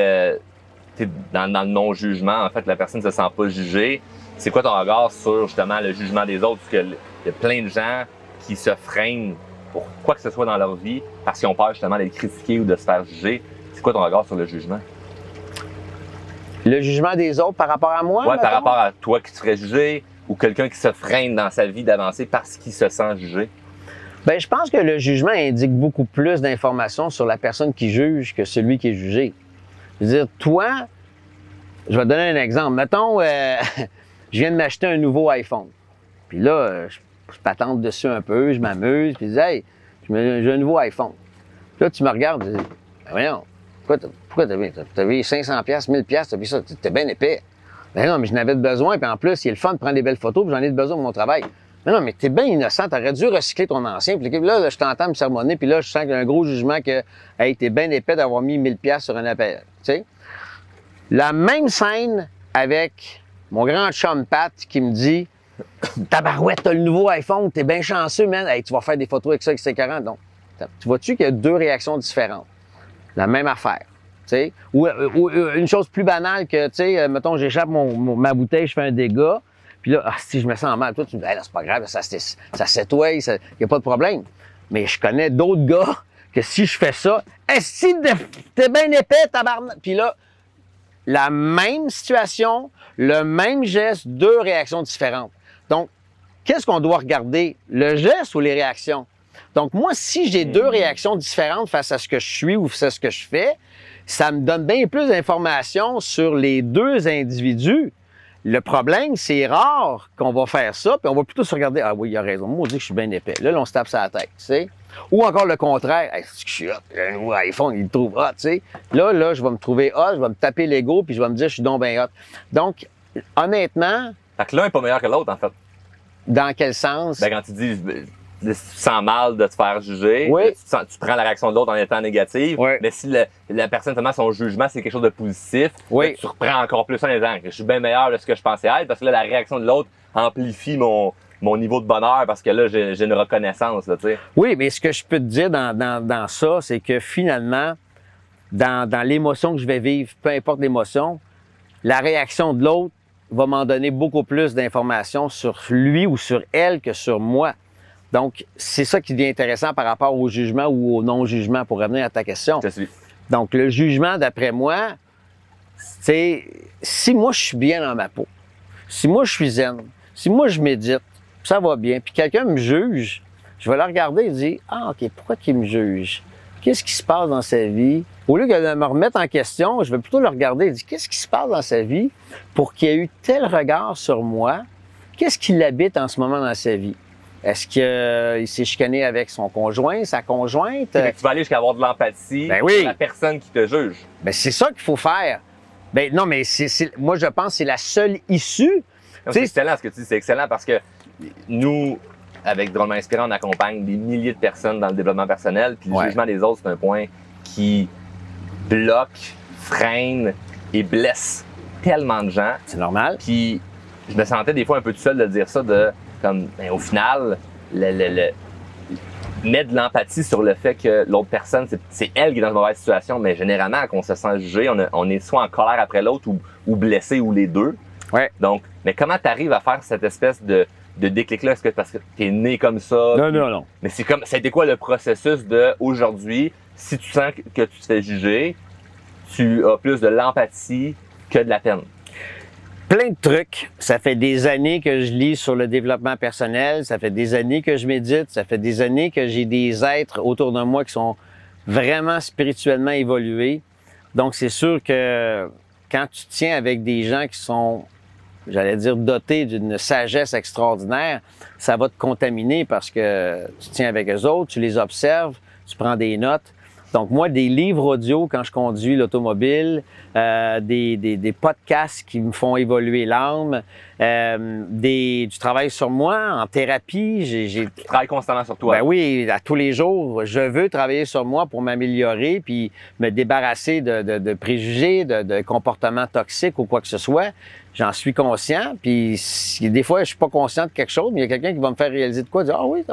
t'es dans le non-jugement, en fait, la personne ne se sent pas jugée. C'est quoi ton regard sur, justement, le jugement des autres? Parce qu'il y a plein de gens qui se freinent pour quoi que ce soit dans leur vie parce qu'ils ont peur, justement, d'être critiqués ou de se faire juger. C'est quoi ton regard sur le jugement? Le jugement des autres par rapport à moi? Oui, par rapport à toi qui te ferais juger ou quelqu'un qui se freine dans sa vie d'avancer parce qu'il se sent jugé. Bien, je pense que le jugement indique beaucoup plus d'informations sur la personne qui juge que celui qui est jugé. Je veux dire, toi, je vais te donner un exemple. Mettons, je viens de m'acheter un nouveau iPhone. Puis là, je patente dessus un peu, je m'amuse, puis je dis, hey, j'ai un nouveau iPhone. Puis là, tu me regardes, tu dis, ben voyons, pourquoi t'as vu 500$, 1000$, t'as vu ça, t'es bien épais. Ben non, mais je n'avais besoin, puis en plus, il est le fun de prendre des belles photos, puis j'en ai besoin pour mon travail. Mais non, mais t'es bien innocent, t'aurais dû recycler ton ancien. Puis là, je t'entends me sermonner, puis là, je sens qu'il y a un gros jugement que, hey, t'es bien épais d'avoir mis 1000$ sur un appel. Tu sais? La même scène avec mon grand chum Pat qui me dit, tabarouette, t'as le nouveau iPhone, t'es bien chanceux, man. Hey, tu vas faire des photos avec ça, avec c'est 40. Donc, tu vois-tu qu'il y a deux réactions différentes? La même affaire. T'sais? Ou une chose plus banale que, tu sais, mettons, j'échappe ma bouteille, je fais un dégât, puis là, si je me sens mal, toi, tu me dis, hey, là, c'est pas grave, ça s'étoile, il n'y a pas de problème. Mais je connais d'autres gars que si je fais ça, si t'es bien épais, tabarnak. Puis là, la même situation, le même geste, deux réactions différentes. Donc, qu'est-ce qu'on doit regarder? Le geste ou les réactions? Donc, moi, si j'ai deux réactions différentes face à ce que je suis ou face à ce que je fais, ça me donne bien plus d'informations sur les deux individus. Le problème, c'est rare qu'on va faire ça, puis on va plutôt se regarder, ah oui, il a raison, moi, on dit que je suis bien épais. Là, on se tape sur la tête, tu sais. Ou encore le contraire, hey, c'est que je suis hot, le nouveau iPhone, il le trouve hot, tu sais. Là, je vais me trouver hot, je vais me taper l'ego, puis je vais me dire, je suis donc bien hot. Donc, honnêtement... Fait que l'un est pas meilleur que l'autre, en fait. Dans quel sens? Ben, quand tu dis... Si tu sens mal de te faire juger, oui. tu prends la réaction de l'autre en étant négative. Oui. Mais si la personne, seulement son jugement, c'est quelque chose de positif, oui. là, tu reprends encore plus en disant que je suis bien meilleur de ce que je pensais être, parce que là, la réaction de l'autre amplifie mon niveau de bonheur, parce que là, j'ai une reconnaissance. Là, oui, mais ce que je peux te dire dans ça, c'est que finalement, dans l'émotion que je vais vivre, peu importe l'émotion, la réaction de l'autre va m'en donner beaucoup plus d'informations sur lui ou sur elle que sur moi. Donc, c'est ça qui devient intéressant par rapport au jugement ou au non-jugement, pour revenir à ta question. Je suis. Donc, le jugement, d'après moi, c'est si moi, je suis bien dans ma peau, si moi, je suis zen, si moi, je médite, ça va bien, puis quelqu'un me juge, je vais le regarder et dire « Ah, OK, pourquoi qu'il me juge? Qu'est-ce qui se passe dans sa vie? » Au lieu de me remettre en question, je vais plutôt le regarder et dire « Qu'est-ce qui se passe dans sa vie pour qu'il y ait eu tel regard sur moi? Qu'est-ce qui l'habite en ce moment dans sa vie? » Est-ce qu'il s'est chicané avec son conjoint, sa conjointe? Tu vas aller jusqu'à avoir de l'empathie pour la personne qui te juge. Ben c'est ça qu'il faut faire. Ben non, mais moi, je pense que c'est la seule issue. C'est excellent ce que tu dis, c'est excellent parce que nous, avec Drôlement Inspirant, on accompagne des milliers de personnes dans le développement personnel. Puis le jugement des autres, c'est un point qui bloque, freine et blesse tellement de gens. C'est normal. Puis je me sentais des fois un peu tout seul de dire ça, comme, ben, au final, mettre de l'empathie sur le fait que l'autre personne, c'est elle qui est dans une mauvaise situation, mais généralement, quand on se sent jugé, on est soit en colère après l'autre ou blessé ou les deux. Ouais. Donc, mais comment tu arrives à faire cette espèce de déclic-là? Est-ce que parce que tu es né comme ça? Non. Mais ça a été quoi le processus de aujourd'hui, si tu sens que tu te fais juger, tu as plus de l'empathie que de la peine? Plein de trucs. Ça fait des années que je lis sur le développement personnel, ça fait des années que je médite, ça fait des années que j'ai des êtres autour de moi qui sont vraiment spirituellement évolués. Donc, c'est sûr que quand tu tiens avec des gens qui sont, j'allais dire, dotés d'une sagesse extraordinaire, ça va te contaminer parce que tu tiens avec eux autres, tu les observes, tu prends des notes. Donc, moi, des livres audio quand je conduis l'automobile, des podcasts qui me font évoluer l'âme, du travail sur moi en thérapie. Tu travailles constamment sur toi. Ben oui, à tous les jours, je veux travailler sur moi pour m'améliorer puis me débarrasser de préjugés, de comportements toxiques ou quoi que ce soit. J'en suis conscient, puis des fois, je suis pas conscient de quelque chose, mais il y a quelqu'un qui va me faire réaliser de quoi, dire « Ah oui,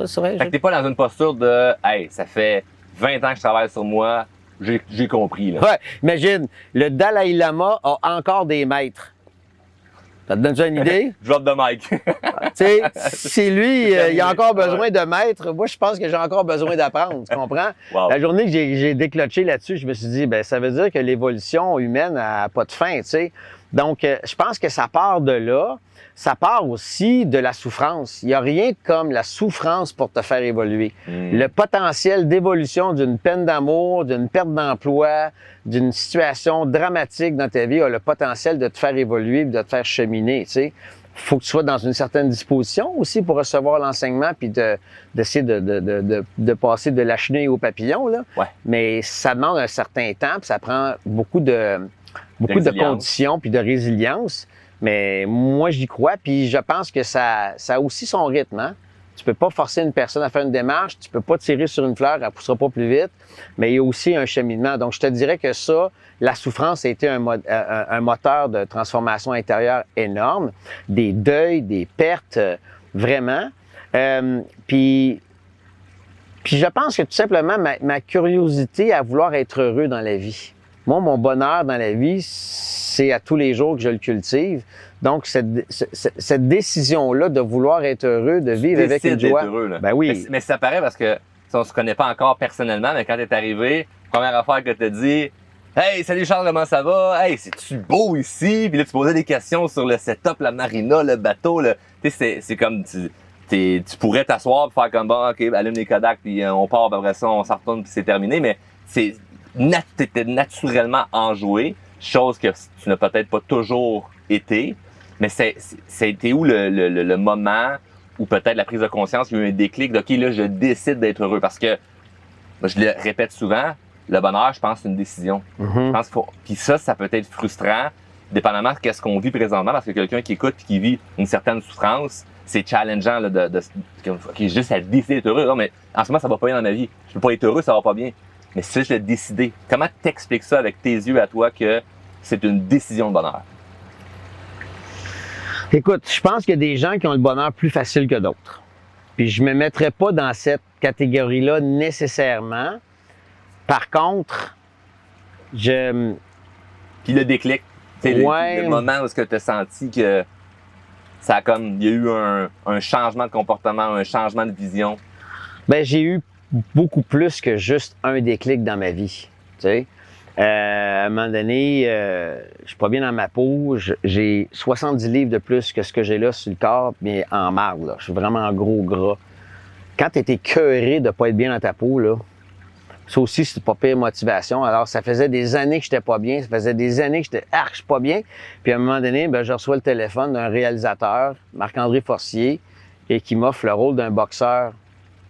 c'est vrai. » Fait que t'es pas dans une posture de « Hey, ça fait 20 ans que je travaille sur moi, j'ai compris. » là. Ouais, imagine, le Dalai Lama a encore des maîtres. Ça te donne ça une idée? Drop the mic. Tu sais, si lui, il a encore besoin de maîtres, moi, je pense que j'ai encore besoin d'apprendre, tu comprends? Wow. La journée que j'ai déclenché là-dessus, je me suis dit, ben ça veut dire que l'évolution humaine n'a pas de fin, tu sais. Donc, je pense que ça part de là. Ça part aussi de la souffrance. Il n'y a rien comme la souffrance pour te faire évoluer. Le potentiel d'évolution d'une peine d'amour, d'une perte d'emploi, d'une situation dramatique dans ta vie a le potentiel de te faire évoluer, de te faire cheminer, tu sais. Faut que tu sois dans une certaine disposition aussi pour recevoir l'enseignement puis d'essayer de passer de la chenille au papillon, là. Ouais. Mais ça demande un certain temps puis ça prend beaucoup de conditions puis de résilience. Mais moi, j'y crois, puis je pense que ça a aussi son rythme. Hein? Tu peux pas forcer une personne à faire une démarche, tu peux pas tirer sur une fleur, elle poussera pas plus vite, mais il y a aussi un cheminement. Donc, je te dirais que ça, la souffrance a été un moteur de transformation intérieure énorme, des deuils, des pertes, vraiment. Puis je pense que tout simplement, ma curiosité à vouloir être heureux dans la vie. Moi, mon bonheur dans la vie, c'est à tous les jours que je le cultive. Donc, cette décision-là de vouloir être heureux, de vivre avec une joie. Heureux, là. Ben oui. Mais ça paraît parce que on se connaît pas encore personnellement, mais quand t'es arrivé, première affaire que t'as dit, hey, salut Charles, comment ça va? Hey, c'est-tu beau ici? Puis là, tu posais des questions sur le setup, la marina, le bateau. Tu sais, c'est comme tu pourrais t'asseoir et faire comme bon, OK, allume les Kodak, puis on part, puis après ça, on s'en retourne, puis c'est terminé. Mais t'étais naturellement enjoué, chose que tu n'as peut-être pas toujours été. Mais ça a été où le moment où peut-être la prise de conscience, il y a eu un déclic de OK, là, je décide d'être heureux. Parce que, moi, je le répète souvent, le bonheur, je pense, c'est une décision. Je pense puis ça peut être frustrant, dépendamment de ce qu'on vit présentement, parce que quelqu'un qui écoute et qui vit une certaine souffrance, c'est challengeant là, juste à décider d'être heureux. Non, mais en ce moment, ça va pas bien dans ma vie. Je peux pas être heureux, ça va pas bien. Mais si je l'ai décidé, comment t'expliques ça avec tes yeux à toi que c'est une décision de bonheur? Écoute, je pense qu'il y a des gens qui ont le bonheur plus facile que d'autres. Puis je me mettrais pas dans cette catégorie-là nécessairement. Par contre, Puis le déclic, le moment où est-ce que tu as senti que ça a il y a eu un changement de comportement, un changement de vision? Ben j'ai eu beaucoup plus que juste un déclic dans ma vie. Tu sais, à un moment donné, je suis pas bien dans ma peau. J'ai 70 livres de plus que ce que j'ai là sur le corps, mais en marde, là. Je suis vraiment en gros gras. Quand tu es écœuré de pas être bien dans ta peau, là, ça aussi, c'est pas pire motivation. Alors, ça faisait des années que j'étais pas bien. Ça faisait des années que j'étais je suis pas bien. Puis à un moment donné, je reçois le téléphone d'un réalisateur, Marc-André Forcier, et qui m'offre le rôle d'un boxeur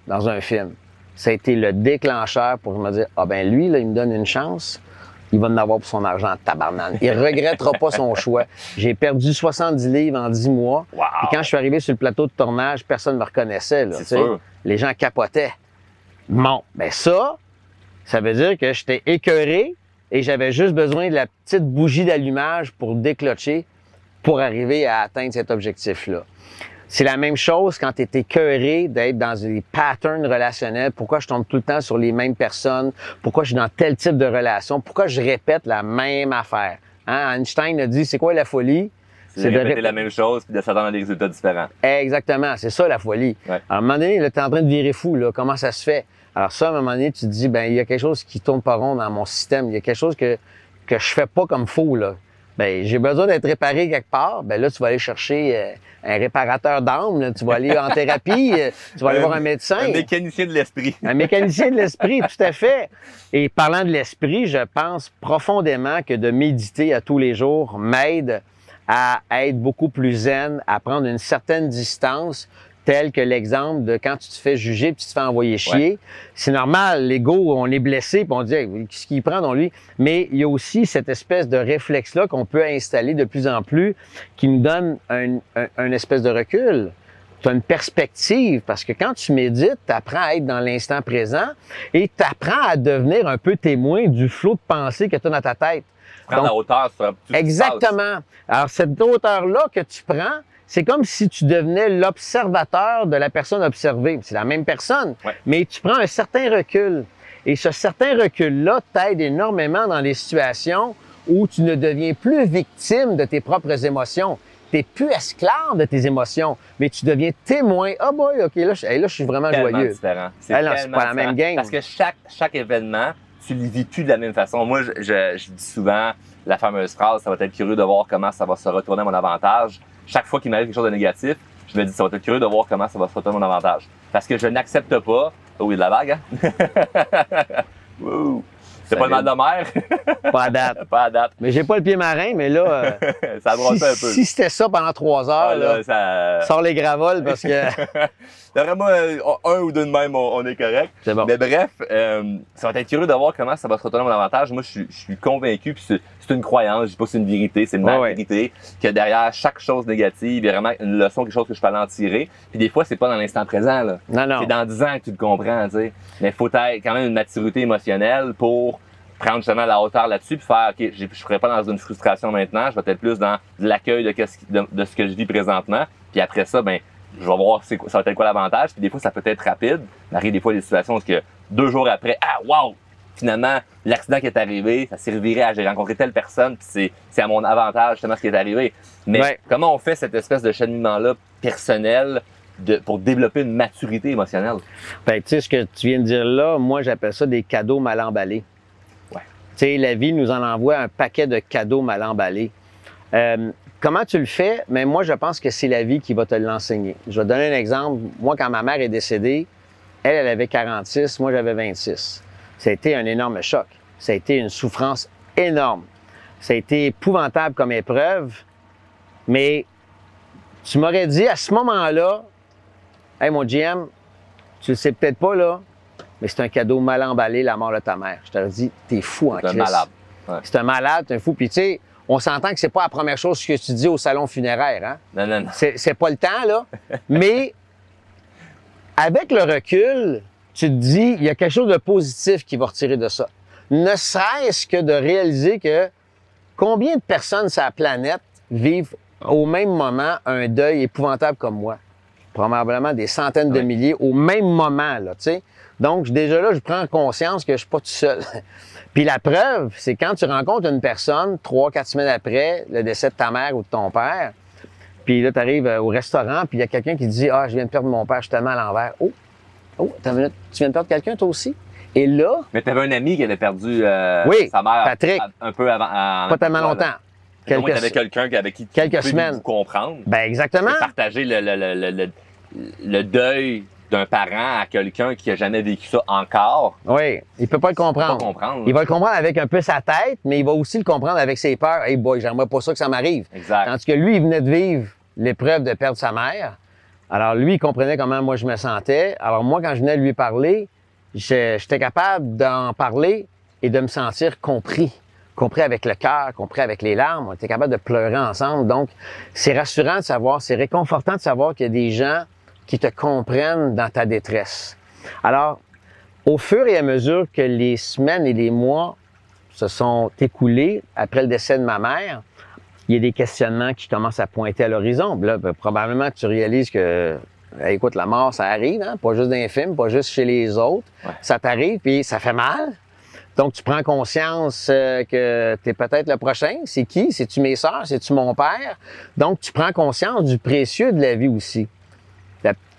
dans un film. Ça a été le déclencheur pour me dire, lui, là, il me donne une chance. Il va en avoir pour son argent, tabarnane. Il regrettera pas son choix. J'ai perdu 70 livres en 10 mois. Wow. Et quand je suis arrivé sur le plateau de tournage, personne ne me reconnaissait. Là, c'est sûr. Les gens capotaient. Bon, ça veut dire que j'étais écœuré et j'avais juste besoin de la petite bougie d'allumage pour déclencher pour arriver à atteindre cet objectif-là. C'est la même chose quand tu es écœuré d'être dans des patterns relationnels. Pourquoi je tombe tout le temps sur les mêmes personnes? Pourquoi je suis dans tel type de relation? Pourquoi je répète la même affaire? Hein? Einstein a dit, c'est quoi la folie? C'est de répéter la même chose puis de s'attendre à des résultats différents. Exactement, c'est ça la folie. Ouais. À un moment donné, tu es en train de virer fou. Là. Comment ça se fait? Alors ça, à un moment donné, tu te dis, il y a quelque chose qui tourne pas rond dans mon système. Il y a quelque chose que je fais pas comme faux, là. J'ai besoin d'être réparé quelque part. Là, tu vas aller chercher un réparateur d'âme. Tu vas aller en thérapie. Tu vas aller voir un médecin. Un mécanicien de l'esprit. Un mécanicien de l'esprit, tout à fait. Et parlant de l'esprit, je pense profondément que de méditer à tous les jours m'aide à être beaucoup plus zen, à prendre une certaine distance, tel que l'exemple de quand tu te fais juger puis tu te fais envoyer chier. Ouais. C'est normal, l'ego, on est blessé puis on dit hey, qu'est-ce qu'il prend dans lui? Mais il y a aussi cette espèce de réflexe-là qu'on peut installer de plus en plus qui nous donne un espèce de recul. Tu as une perspective parce que quand tu médites, tu apprends à être dans l'instant présent et tu apprends à devenir un peu témoin du flot de pensée que tu as dans ta tête. Prendre la hauteur sur tout exactement. Alors, cette hauteur-là que tu prends, c'est comme si tu devenais l'observateur de la personne observée. C'est la même personne, mais tu prends un certain recul. Et ce certain recul-là t'aide énormément dans les situations où tu ne deviens plus victime de tes propres émotions. Tu n'es plus esclave de tes émotions, mais tu deviens témoin. Ah boy, OK, là, je suis vraiment joyeux. Différent. C'est pas la même game. Parce que chaque événement, tu ne le vis plus de la même façon. Moi, je dis souvent la fameuse phrase, ça va être curieux de voir comment ça va se retourner à mon avantage. Chaque fois qu'il m'arrive quelque chose de négatif, je me dis, ça va être curieux de voir comment ça va se retourner à mon avantage. Parce que je n'accepte pas... Oh, il y a de la vague, hein? C'est pas le mal de mer? Pas à date. Pas à date. Mais j'ai pas le pied marin, mais là, Ça brosse un peu. si c'était ça pendant 3 heures, Ah, là, là, sors les gravoles parce que... Vraiment, un ou deux de même, on est correct. C'est bon. Mais bref, ça va être curieux de voir comment ça va se retourner à mon avantage. Moi, je suis convaincu, puis c'est une croyance, je dis pas que c'est une vérité, c'est une vérité, que derrière chaque chose négative, il y a vraiment une leçon, quelque chose que je peux aller en tirer. Puis des fois, c'est pas dans l'instant présent, là. Non. C'est dans 10 ans que tu le comprends, tu sais. Mais il faut avoir quand même une maturité émotionnelle pour prendre justement la hauteur là-dessus puis faire, OK, je ne serai pas dans une frustration maintenant, je vais être plus dans l'accueil de ce que je vis présentement. Puis après ça, ben je vais voir ça va être quoi l'avantage. Puis des fois, ça peut être rapide. Il arrive des fois des situations où 2 jours après, wow! Finalement, l'accident qui est arrivé, ça servirait à j'ai rencontré telle personne, puis c'est à mon avantage justement ce qui est arrivé. Mais comment on fait cette espèce de cheminement-là personnel pour développer une maturité émotionnelle? Ben, tu sais, ce que tu viens de dire là, moi, j'appelle ça des cadeaux mal emballés. Ouais. Tu sais, la vie nous en envoie un paquet de cadeaux mal emballés. Comment tu le fais? Mais moi, je pense que c'est la vie qui va te l'enseigner. Je vais te donner un exemple. Moi, quand ma mère est décédée, elle avait 46, moi, j'avais 26. Ça a été un énorme choc. Ça a été une souffrance énorme. Ça a été épouvantable comme épreuve. Mais tu m'aurais dit à ce moment-là, « Hey, mon GM, tu le sais peut-être pas, là, mais c'est un cadeau mal emballé, la mort de ta mère. » Je t'aurais dit, « T'es fou en Christ. » C'est un malade. Ouais. C'est un malade, t'es un fou. Puis tu sais, on s'entend que c'est pas la première chose que tu dis au salon funéraire, hein? Non. C'est pas le temps, là. Mais avec le recul, tu te dis, il y a quelque chose de positif qui va retirer de ça. Ne serait-ce que de réaliser que combien de personnes sur la planète vivent au même moment un deuil épouvantable comme moi? Probablement des centaines de milliers au même moment, là, tu sais. Donc, déjà là, je prends conscience que je suis pas tout seul. Puis la preuve, c'est quand tu rencontres une personne 3-4 semaines après le décès de ta mère ou de ton père, puis là, tu arrives au restaurant, puis il y a quelqu'un qui te dit « Ah, je viens de perdre mon père, je suis tellement à l'envers. » Oh, attends une minute, tu viens de perdre quelqu'un toi aussi? Et là... Mais tu avais un ami qui avait perdu sa mère Patrick, un peu avant. Pas tellement longtemps. Tu avais quelqu'un avec qui tu pouvais vous comprendre. Ben exactement. Partager le deuil d'un parent à quelqu'un qui a jamais vécu ça encore. Oui, il peut pas le comprendre. Il va le comprendre avec un peu sa tête, mais il va aussi le comprendre avec ses peurs. « Hey boy, j'aimerais pas ça que ça m'arrive. » Exact. Tandis que lui, il venait de vivre l'épreuve de perdre sa mère. Alors lui, il comprenait comment moi je me sentais. Alors moi, quand je venais de lui parler, j'étais capable d'en parler et de me sentir compris. Compris avec le cœur, compris avec les larmes. On était capable de pleurer ensemble. Donc, c'est rassurant de savoir, c'est réconfortant de savoir qu'il y a des gens qui te comprennent dans ta détresse. Alors, au fur et à mesure que les semaines et les mois se sont écoulés après le décès de ma mère, il y a des questionnements qui commencent à pointer à l'horizon. Là, probablement que tu réalises que, écoute, la mort, ça arrive, hein? Pas juste dans les films, pas juste chez les autres. Ouais. Ça t'arrive, puis ça fait mal. Donc, tu prends conscience que tu es peut-être le prochain. C'est qui? C'est-tu mes sœurs? C'est-tu mon père? Donc, tu prends conscience du précieux de la vie aussi.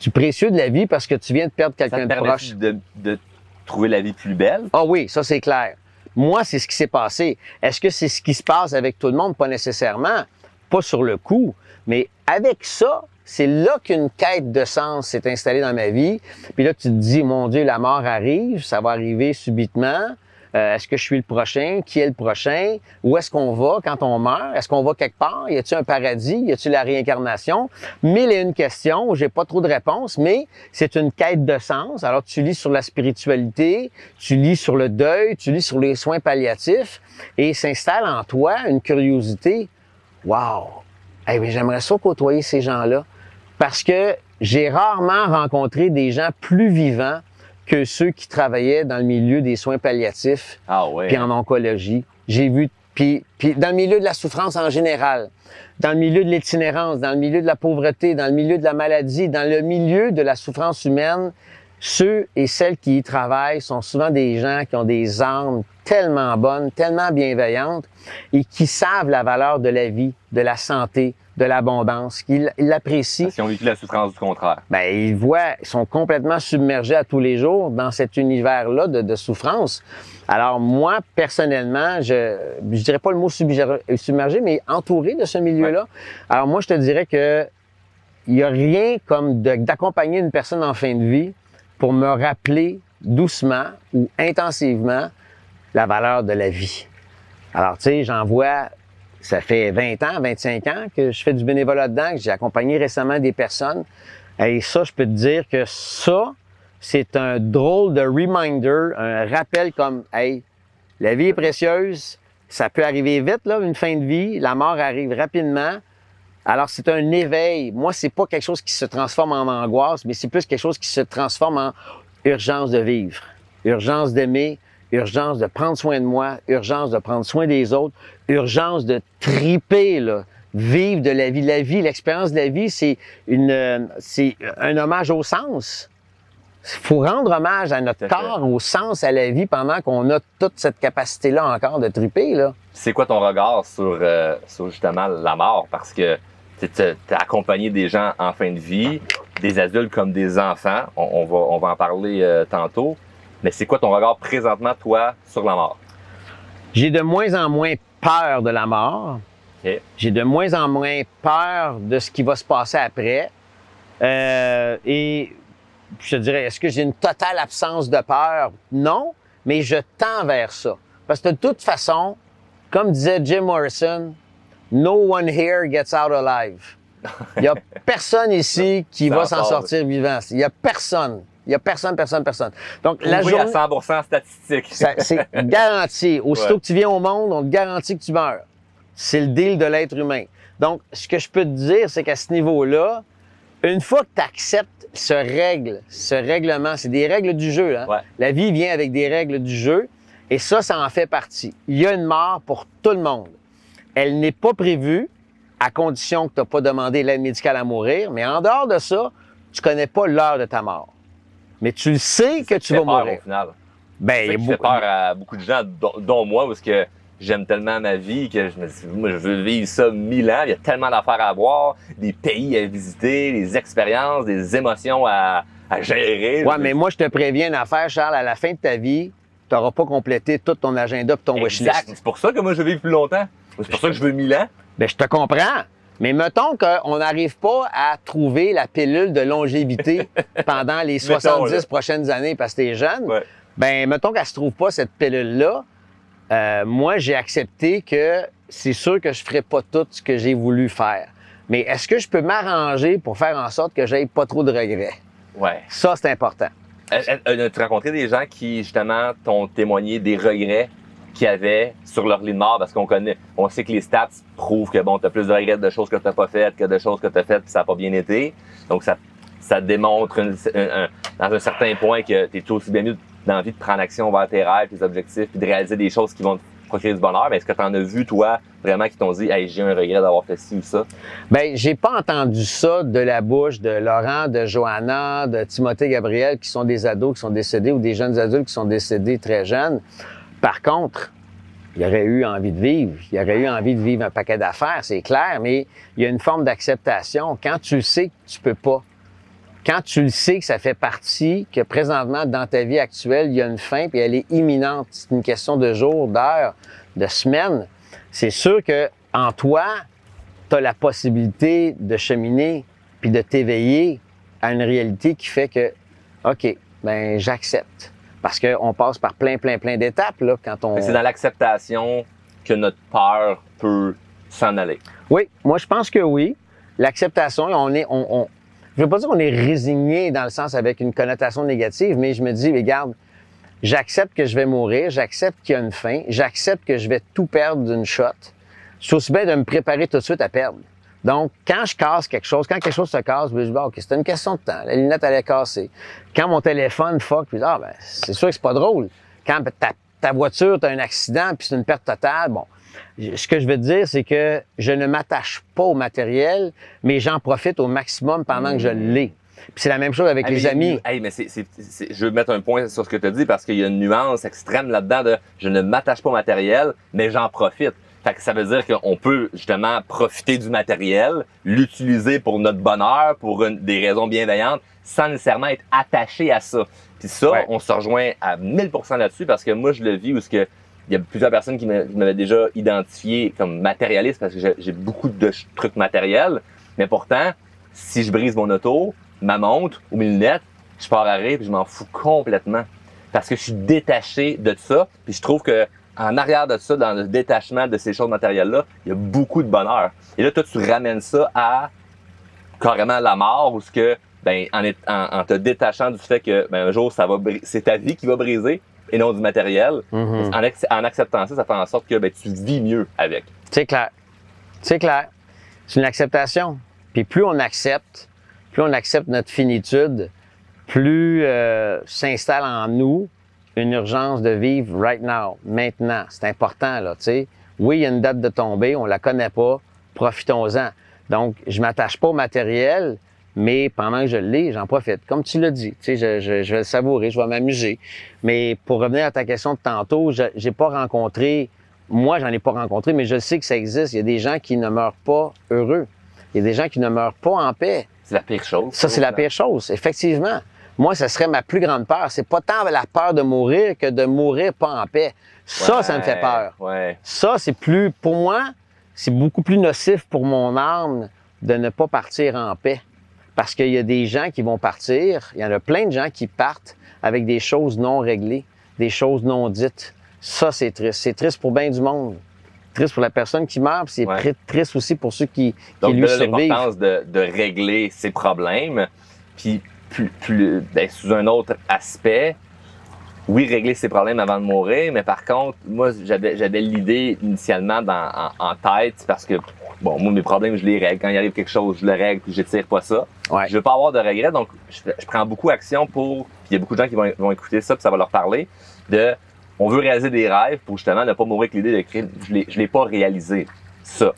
Du précieux de la vie parce que tu viens de perdre quelqu'un de proche. De trouver la vie plus belle? Ah oui, ça c'est clair. Moi, c'est ce qui s'est passé. Est-ce que c'est ce qui se passe avec tout le monde? Pas nécessairement. Pas sur le coup. Mais avec ça, c'est là qu'une quête de sens s'est installée dans ma vie. Puis là, tu te dis, mon Dieu, la mort arrive, ça va arriver subitement. Est-ce que je suis le prochain? Qui est le prochain? Où est-ce qu'on va quand on meurt? Est-ce qu'on va quelque part? Y a-t-il un paradis? Y a-t-il la réincarnation? 1001 questions, j'ai pas trop de réponses, mais c'est une quête de sens. Alors, tu lis sur la spiritualité, tu lis sur le deuil, tu lis sur les soins palliatifs et s'installe en toi une curiosité. Wow! Eh bien, j'aimerais ça côtoyer ces gens-là parce que j'ai rarement rencontré des gens plus vivants que ceux qui travaillaient dans le milieu des soins palliatifs puis en oncologie. J'ai vu, puis dans le milieu de la souffrance en général, dans le milieu de l'itinérance, dans le milieu de la pauvreté, dans le milieu de la maladie, dans le milieu de la souffrance humaine, ceux et celles qui y travaillent sont souvent des gens qui ont des âmes tellement bonnes, tellement bienveillantes et qui savent la valeur de la vie, de la santé, de l'abondance, qu'ils l'apprécient. Parce qu'ils ont vécu la souffrance du contraire. Ben, ils sont complètement submergés à tous les jours dans cet univers-là de souffrance. Alors, moi, personnellement, je dirais pas le mot submergé, mais entouré de ce milieu-là. Ouais. Alors, moi, je te dirais que il y a rien comme d'accompagner une personne en fin de vie pour me rappeler doucement ou intensivement la valeur de la vie. Alors, tu sais, j'en vois, ça fait 20 ans, 25 ans que je fais du bénévolat dedans, que j'ai accompagné récemment des personnes. Et ça, je peux te dire que ça, c'est un drôle de reminder, un rappel comme, hey, la vie est précieuse, ça peut arriver vite, là, une fin de vie, la mort arrive rapidement. Alors, c'est un éveil. Moi, c'est pas quelque chose qui se transforme en angoisse, mais c'est plus quelque chose qui se transforme en urgence de vivre, urgence d'aimer, urgence de prendre soin de moi, urgence de prendre soin des autres, urgence de triper, là, vivre de la vie. La vie, l'expérience de la vie, c'est un hommage au sens. Il faut rendre hommage à notre corps, au sens, à la vie, pendant qu'on a toute cette capacité-là encore de triper, là. C'est quoi ton regard sur justement la mort? Parce que tu as accompagné des gens en fin de vie, des adultes comme des enfants. On va en parler tantôt. Mais c'est quoi ton regard présentement, toi, sur la mort? J'ai de moins en moins peur de la mort. Okay. J'ai de moins en moins peur de ce qui va se passer après. Et je te dirais, est-ce que j'ai une totale absence de peur? Non, mais je tends vers ça. Parce que de toute façon, comme disait Jim Morrison, « No one here gets out alive ». Il n'y a personne ici qui va s'en sortir vivant. Il n'y a personne. Il n'y a personne. Donc, la journée, à 100% statistique. C'est garanti. Aussitôt que tu viens au monde, on te garantit que tu meurs. C'est le deal de l'être humain. Donc, ce que je peux te dire, c'est qu'à ce niveau-là, une fois que tu acceptes ce règlement, c'est des règles du jeu. Hein? Ouais. La vie vient avec des règles du jeu et ça en fait partie. Il y a une mort pour tout le monde. Elle n'est pas prévue à condition que tu n'as pas demandé l'aide médicale à mourir, mais en dehors de ça, tu connais pas l'heure de ta mort. Mais tu le sais que tu vas mourir. Au final. Ben, ça fait peur à beaucoup de gens, dont moi, parce que j'aime tellement ma vie que je me dis, moi, je veux vivre ça 1000 ans. Il y a tellement d'affaires à voir, des pays à visiter, des expériences, des émotions à gérer. Ouais, mais moi, je te préviens une affaire, Charles, à la fin de ta vie, tu n'auras pas complété tout ton agenda et ton wishlist. Exact. C'est pour ça que moi, je veux vivre plus longtemps. C'est pour ça que je veux 1000 ans. Ben, je te comprends. Mais mettons qu'on n'arrive pas à trouver la pilule de longévité pendant les 70 prochaines années parce que t'es jeune. Ouais. Ben, mettons qu'elle se trouve pas, cette pilule-là. Moi, j'ai accepté que c'est sûr que je ferai pas tout ce que j'ai voulu faire. Mais est-ce que je peux m'arranger pour faire en sorte que j'aie pas trop de regrets? Ouais. Ça, c'est important. As-tu rencontré des gens qui, justement, t'ont témoigné des regrets qu'ils avaient sur leur lit de mort? Parce on sait que les stats prouvent que, bon, t'as plus de regrets de choses que t'as pas faites que de choses que t'as faites puis ça a pas bien été. Donc, ça démontre dans un certain point que t'es tout aussi bien mieux d'envie de prendre action vers tes rêves, tes objectifs, puis de réaliser des choses qui vont te procurer du bonheur. Mais est-ce que tu en as vu, toi, vraiment, qui t'ont dit « Hey, j'ai un regret d'avoir fait ci ou ça ». Bien, j'ai pas entendu ça de la bouche de Laurent, de Johanna, de Timothée Gabriel, qui sont des ados qui sont décédés ou des jeunes adultes qui sont décédés très jeunes. Par contre, il aurait eu envie de vivre. Il aurait eu envie de vivre un paquet d'affaires, c'est clair, mais il y a une forme d'acceptation. Quand tu le sais que tu peux pas, quand tu le sais que ça fait partie, que présentement, dans ta vie actuelle, il y a une fin, puis elle est imminente, c'est une question de jours, d'heures, de semaines, c'est sûr que en toi, tu as la possibilité de cheminer puis de t'éveiller à une réalité qui fait que, OK, ben j'accepte. Parce qu'on passe par plein d'étapes, là, quand on... C'est dans l'acceptation que notre peur peut s'en aller. Oui, moi, je pense que oui. L'acceptation, je veux pas dire qu'on est résigné dans le sens avec une connotation négative, mais je me dis, regarde, j'accepte que je vais mourir, j'accepte qu'il y a une fin, j'accepte que je vais tout perdre d'une shot. C'est aussi bien de me préparer tout de suite à perdre. Donc, quand je casse quelque chose, quand quelque chose se casse, je me dis, OK, c'était une question de temps. La lunette allait casser. Quand mon téléphone fuck, puis c'est sûr que c'est pas drôle. Quand ta voiture, t'as un accident, puis c'est une perte totale, bon. Ce que je veux te dire, c'est que je ne m'attache pas au matériel, mais j'en profite au maximum pendant que je l'ai. Puis c'est la même chose avec les amis. Hey, mais je veux mettre un point sur ce que tu as dit parce qu'il y a une nuance extrême là-dedans de je ne m'attache pas au matériel, mais j'en profite. Fait que ça veut dire qu'on peut justement profiter du matériel, l'utiliser pour notre bonheur, pour des raisons bienveillantes, sans nécessairement être attaché à ça. Puis ça, on se rejoint à 1000% là-dessus parce que moi, je le vis où il y a plusieurs personnes qui m'avaient déjà identifié comme matérialiste parce que j'ai beaucoup de trucs matériels. Mais pourtant, si je brise mon auto, ma montre ou mes lunettes, je pars à rire et je m'en fous complètement. parce que je suis détaché de ça. Puis je trouve que en arrière de ça, dans le détachement de ces choses matérielles-là, il y a beaucoup de bonheur. Et là, toi, tu ramènes ça à carrément la mort, où ce que, ben, en te détachant du fait que, ben, un jour, c'est ta vie qui va briser et non du matériel. En acceptant ça, ça fait en sorte que, ben, tu vis mieux avec. C'est clair. C'est clair. C'est une acceptation. Puis plus on accepte notre finitude, plus s'installe en nous une urgence de vivre right now, maintenant. C'est important, là, tu sais. Oui, il y a une date de tombée, on la connaît pas, profitons-en. Donc, je m'attache pas au matériel, mais pendant que je l'ai, j'en profite. Comme tu l'as dit, tu sais, je vais le savourer, je vais m'amuser. Mais pour revenir à ta question de tantôt, j'ai pas rencontré, moi, j'en ai pas rencontré, mais je sais que ça existe. Il y a des gens qui ne meurent pas heureux. Il y a des gens qui ne meurent pas en paix. C'est la pire chose. Ça, c'est la pire chose, effectivement. Moi, ça serait ma plus grande peur. C'est pas tant la peur de mourir que de mourir pas en paix. Ça, ça me fait peur. Ouais. Ça, c'est plus, pour moi, c'est beaucoup plus nocif pour mon âme de ne pas partir en paix. Parce qu'il y a des gens qui vont partir, il y en a plein de gens qui partent avec des choses non réglées, des choses non dites. Ça, c'est triste. C'est triste pour bien du monde. Triste pour la personne qui meurt, puis c'est triste aussi pour ceux qui lui survivent. Donc, l'importance de régler ses problèmes, puis ben, sous un autre aspect, oui, régler ses problèmes avant de mourir, mais par contre, moi, j'avais l'idée initialement en tête, parce que, bon, moi, mes problèmes, je les règle. Quand il arrive quelque chose, je le règle, puis j'étire pas ça. Ouais. Je veux pas avoir de regrets, donc je prends beaucoup action pour, puis il y a beaucoup de gens qui vont écouter ça, puis ça va leur parler, on veut réaliser des rêves pour justement ne pas mourir avec l'idée de créer. Je l'ai pas réalisé, ça.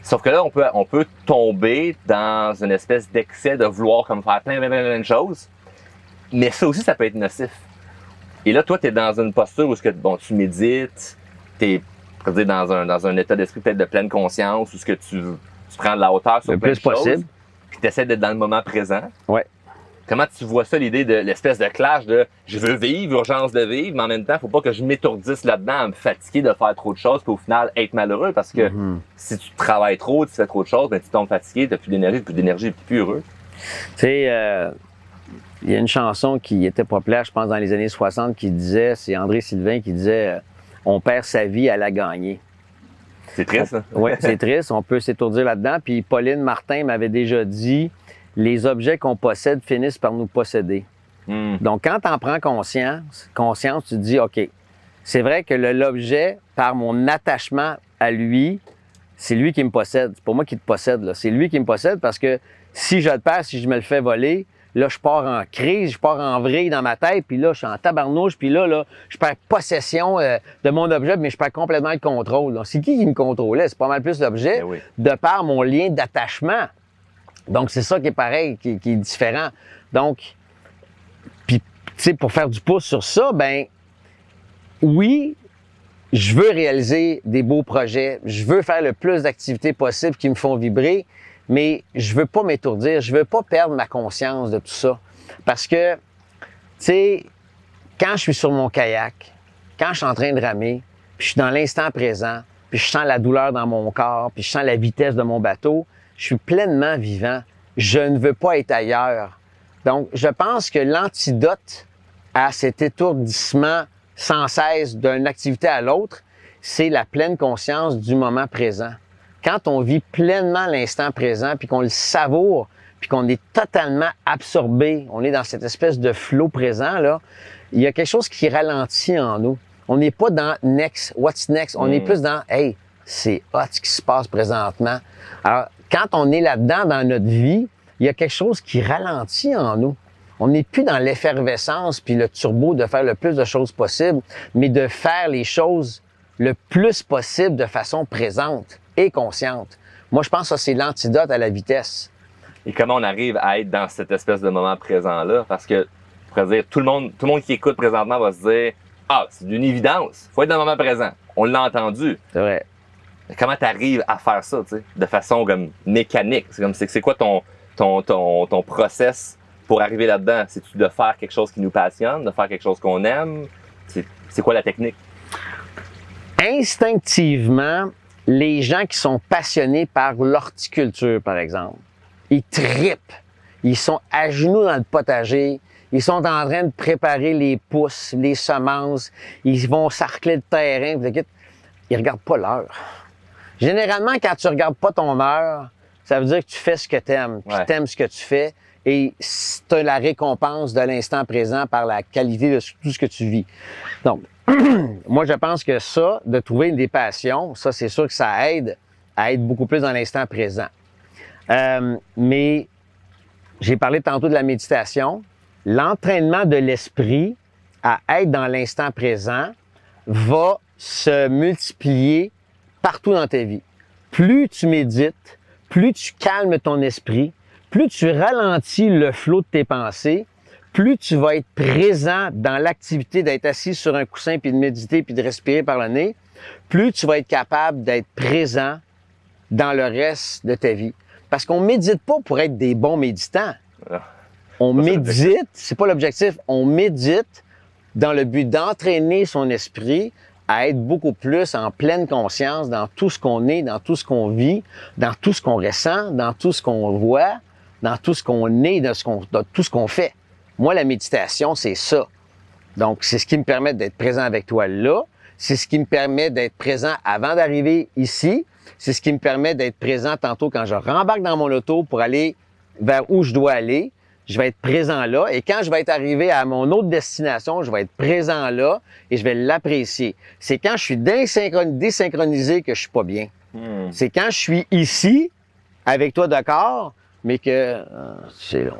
Sauf que là, on peut tomber dans une espèce d'excès de vouloir comme faire plein de choses. Mais ça aussi, ça peut être nocif. Et là, toi, tu es dans une posture où tu médites, tu es dans un état d'esprit peut-être de pleine conscience, où tu prends de la hauteur sur plein de choses. Le plus possible. Puis tu essaies d'être dans le moment présent. Ouais. Comment tu vois ça, l'idée de l'espèce de clash de je veux vivre, urgence de vivre, mais en même temps, faut pas que je m'étourdisse là-dedans à me fatiguer de faire trop de choses, puis au final, être malheureux, parce que si tu travailles trop, tu fais trop de choses, ben, tu tombes fatigué, t'as plus d'énergie, puis plus heureux. Tu sais, il y a une chanson qui était populaire, je pense, dans les années 60, qui disait, c'est André Sylvain qui disait on perd sa vie à la gagner. C'est triste, hein? Oui, c'est triste, on peut s'étourdir là-dedans. Puis Pauline Martin m'avait déjà dit les objets qu'on possède finissent par nous posséder. Donc, quand tu en prends conscience, tu te dis, OK, c'est vrai que l'objet, par mon attachement à lui, c'est lui qui me possède. C'est pas moi qui te possède, là. C'est lui qui me possède parce que si je le perds, si je me le fais voler, là, je pars en crise, je pars en vrille dans ma tête, puis là, je suis en tabarnouche, puis là, je perds possession de mon objet, mais je perds complètement le contrôle. Donc, c'est qui me contrôlait? C'est pas mal plus l'objet, de par mon lien d'attachement. Donc, c'est ça qui est pareil, qui est différent. Donc, puis, tu sais, pour faire du pouce sur ça, ben oui, je veux réaliser des beaux projets, je veux faire le plus d'activités possibles qui me font vibrer, mais je veux pas m'étourdir, je veux pas perdre ma conscience de tout ça. Parce que, tu sais, quand je suis sur mon kayak, quand je suis en train de ramer, puis je suis dans l'instant présent, puis je sens la douleur dans mon corps, puis je sens la vitesse de mon bateau, je suis pleinement vivant. Je ne veux pas être ailleurs. Donc, je pense que l'antidote à cet étourdissement sans cesse d'une activité à l'autre, c'est la pleine conscience du moment présent. Quand on vit pleinement l'instant présent, puis qu'on le savoure, puis qu'on est totalement absorbé, on est dans cette espèce de flot présent, là, il y a quelque chose qui ralentit en nous. On n'est pas dans next, what's next, on est plus dans hey, c'est hot ce qui se passe présentement. Alors, quand on est là-dedans dans notre vie, il y a quelque chose qui ralentit en nous. On n'est plus dans l'effervescence puis le turbo de faire le plus de choses possible, mais de faire les choses le plus possible de façon présente et consciente. Moi, je pense que ça, c'est l'antidote à la vitesse. Et comment on arrive à être dans cette espèce de moment présent-là? Parce que, je pourrais dire, tout le monde qui écoute présentement va se dire « Ah, c'est d'une évidence, faut être dans le moment présent. » On l'a entendu. C'est vrai. Mais comment tu arrives à faire ça, tu sais, de façon comme mécanique? C'est quoi ton process pour arriver là-dedans? C'est-tu de faire quelque chose qui nous passionne, de faire quelque chose qu'on aime? C'est quoi la technique? Instinctivement, les gens qui sont passionnés par l'horticulture, par exemple, ils trippent. Ils sont à genoux dans le potager. Ils sont en train de préparer les pousses, les semences. Ils vont sarcler le terrain. Ils regardent pas l'heure. Généralement, quand tu regardes pas ton heure, ça veut dire que tu fais ce que tu aimes, puis tu aimes ce que tu fais, et tu as la récompense de l'instant présent par la qualité de tout ce que tu vis. Donc, moi, je pense que ça, de trouver des passions, ça, c'est sûr que ça aide à être beaucoup plus dans l'instant présent. Mais j'ai parlé tantôt de la méditation. L'entraînement de l'esprit à être dans l'instant présent va se multiplier partout dans ta vie. Plus tu médites, plus tu calmes ton esprit, plus tu ralentis le flot de tes pensées, plus tu vas être présent dans l'activité d'être assis sur un coussin puis de méditer puis de respirer par le nez, plus tu vas être capable d'être présent dans le reste de ta vie. Parce qu'on médite pas pour être des bons méditants. On médite, c'est pas l'objectif, on médite dans le but d'entraîner son esprit à être beaucoup plus en pleine conscience dans tout ce qu'on est, dans tout ce qu'on vit, dans tout ce qu'on ressent, dans tout ce qu'on voit, dans tout ce qu'on est, dans tout ce qu'on fait. Moi, la méditation, c'est ça. Donc, c'est ce qui me permet d'être présent avec toi là. C'est ce qui me permet d'être présent avant d'arriver ici. C'est ce qui me permet d'être présent tantôt quand je rembarque dans mon auto pour aller vers où je dois aller. Je vais être présent là. Et quand je vais être arrivé à mon autre destination, je vais être présent là et je vais l'apprécier. C'est quand je suis désynchronisé que je suis pas bien. C'est quand je suis ici, avec toi d'accord, mais que c'est long,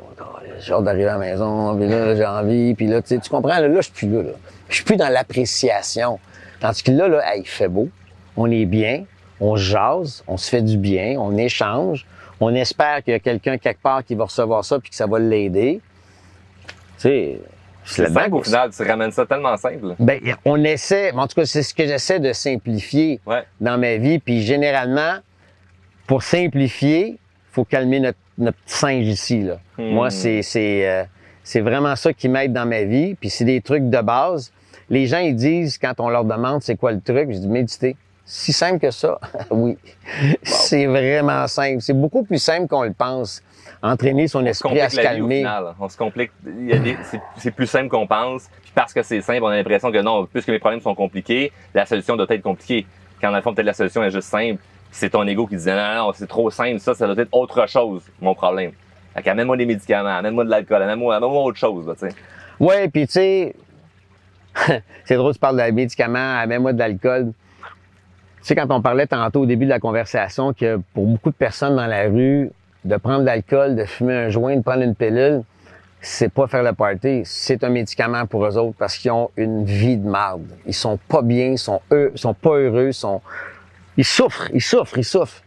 j'ai hâte d'arriver à la maison, puis là, j'ai envie, puis là, tu comprends, là, je suis plus là. Je suis plus dans l'appréciation. Tandis que là, hey, il fait beau, on est bien, on jase, on se fait du bien, on échange, on espère qu'il y a quelqu'un quelque part qui va recevoir ça puis que ça va l'aider. Tu sais, c'est simple au final, tu ramènes ça tellement simple. Ben, on essaie, en tout cas, c'est ce que j'essaie de simplifier dans ma vie, puis généralement, pour simplifier, faut calmer notre petit singe ici, là. Moi, c'est vraiment ça qui m'aide dans ma vie, puis c'est des trucs de base. Les gens, ils disent, quand on leur demande c'est quoi le truc, je dis méditer. Si simple que ça, oui. Wow. C'est vraiment simple. C'est beaucoup plus simple qu'on le pense. Entraîner son esprit à se calmer. On se complique. C'est plus simple qu'on pense. Puis parce que c'est simple, on a l'impression que non, puisque mes problèmes sont compliqués, la solution doit être compliquée. Quand dans le fond, peut-être la solution est juste simple. C'est ton ego qui disait non, c'est trop simple, ça doit être autre chose, mon problème. Fait qu'amène-moi des médicaments, amène-moi de l'alcool, amène-moi autre chose, tu sais. Ouais, puis tu sais, c'est drôle, tu parles de médicaments, amène-moi de l'alcool. Tu sais, quand on parlait tantôt au début de la conversation que pour beaucoup de personnes dans la rue, de prendre de l'alcool, de fumer un joint, de prendre une pilule, c'est pas faire le party, c'est un médicament pour eux autres parce qu'ils ont une vie de marde. Ils sont pas bien, ils sont pas heureux, ils souffrent.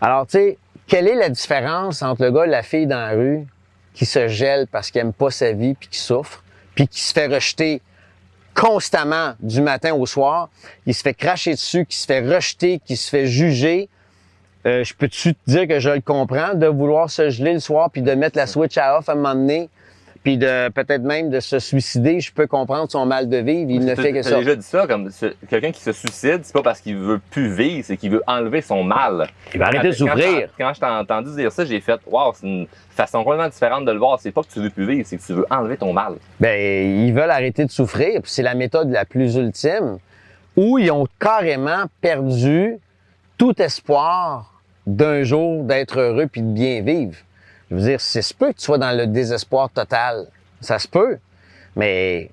Alors, tu sais, quelle est la différence entre le gars et la fille dans la rue qui se gèle parce qu'il aime pas sa vie puis qui souffre, puis qui se fait rejeter constamment du matin au soir, il se fait cracher dessus, qui se fait rejeter, qui se fait juger. Je peux-tu te dire que je le comprends de vouloir se geler le soir puis de mettre la switch à off à un moment donné, puis de peut-être même de se suicider? Je peux comprendre son mal de vivre, il ne fait que ça. J'ai déjà dit ça, comme quelqu'un qui se suicide, c'est pas parce qu'il veut plus vivre, c'est qu'il veut enlever son mal. Il va arrêter de souffrir. Quand je t'ai entendu dire ça, j'ai fait « Wow, c'est une façon complètement différente de le voir. C'est pas que tu veux plus vivre, c'est que tu veux enlever ton mal. » Ben, ils veulent arrêter de souffrir, puis c'est la méthode la plus ultime, où ils ont carrément perdu tout espoir d'un jour d'être heureux puis de bien vivre. Je veux dire, c'est se peut que tu sois dans le désespoir total. Ça se peut. Mais,